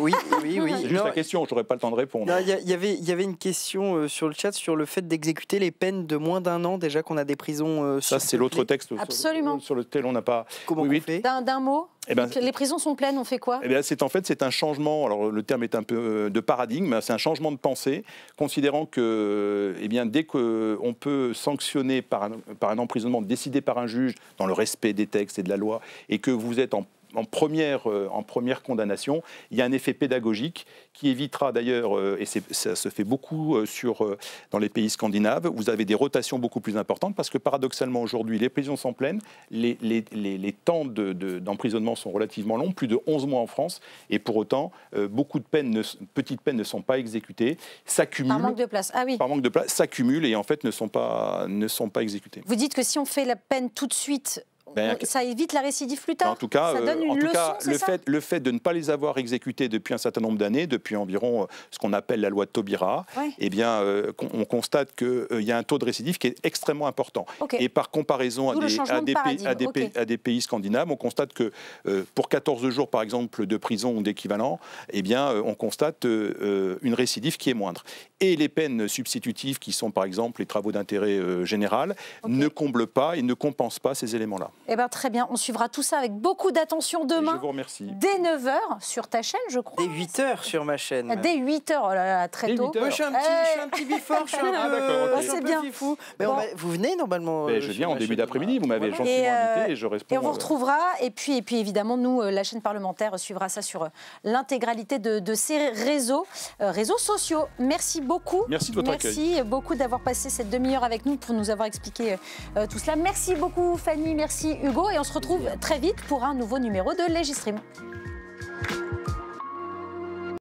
Oui. C'est juste la question, je n'aurai pas le temps de répondre. Il y avait une question sur le chat sur le fait d'exécuter les peines de moins d'un an, déjà qu'on a des prisons... ça, c'est l'autre texte sur lequel on n'a pas... Comment on fait d'un mot, les prisons sont pleines, on fait quoi? C'est un changement, alors le terme est un peu de paradigme, c'est un changement de pensée, considérant que dès qu'on peut sanctionner par un emprisonnement décidé par un juge dans le respect des textes et de la loi, et que vous êtes en première condamnation, il y a un effet pédagogique qui évitera d'ailleurs, et ça se fait beaucoup dans les pays scandinaves, vous avez des rotations beaucoup plus importantes parce que paradoxalement aujourd'hui, les prisons sont pleines, les temps d'emprisonnement sont relativement longs, plus de 11 mois en France, et pour autant, beaucoup de petites peines ne sont pas exécutées, s'accumulent. Par manque de place, Par manque de place, s'accumulent et en fait ne sont pas exécutées. Vous dites que si on fait la peine tout de suite, ça évite la récidive plus tard. En tout cas, ça donne une leçon, le fait de ne pas les avoir exécutés depuis un certain nombre d'années, depuis environ ce qu'on appelle la loi de Taubira, on constate qu'il y a un taux de récidive qui est extrêmement important. Et par comparaison à des pays scandinaves, on constate que pour 14 jours, par exemple, de prison ou d'équivalent, on constate une récidive qui est moindre. Et les peines substitutives, qui sont par exemple les travaux d'intérêt général, ne comblent pas et ne compensent pas ces éléments-là. Très bien, on suivra tout ça avec beaucoup d'attention demain. Je vous remercie. Dès 9h sur ta chaîne, je crois. Dès 8h sur ma chaîne. Dès 8h, oh là là, très tôt. Moi, je suis un petit bifort, je suis un peu fifou. Mais vous venez normalement je viens en début d'après-midi, vous m'avez gentiment invité et je réponds. Et on vous retrouvera, et puis évidemment, nous, la chaîne parlementaire suivra ça sur l'intégralité de ces réseaux sociaux. Merci beaucoup. Merci de votre accueil. Merci beaucoup d'avoir passé cette demi-heure avec nous pour nous avoir expliqué tout cela. Merci beaucoup Fanny, merci Hugo, et on se retrouve très vite pour un nouveau numéro de Legistream.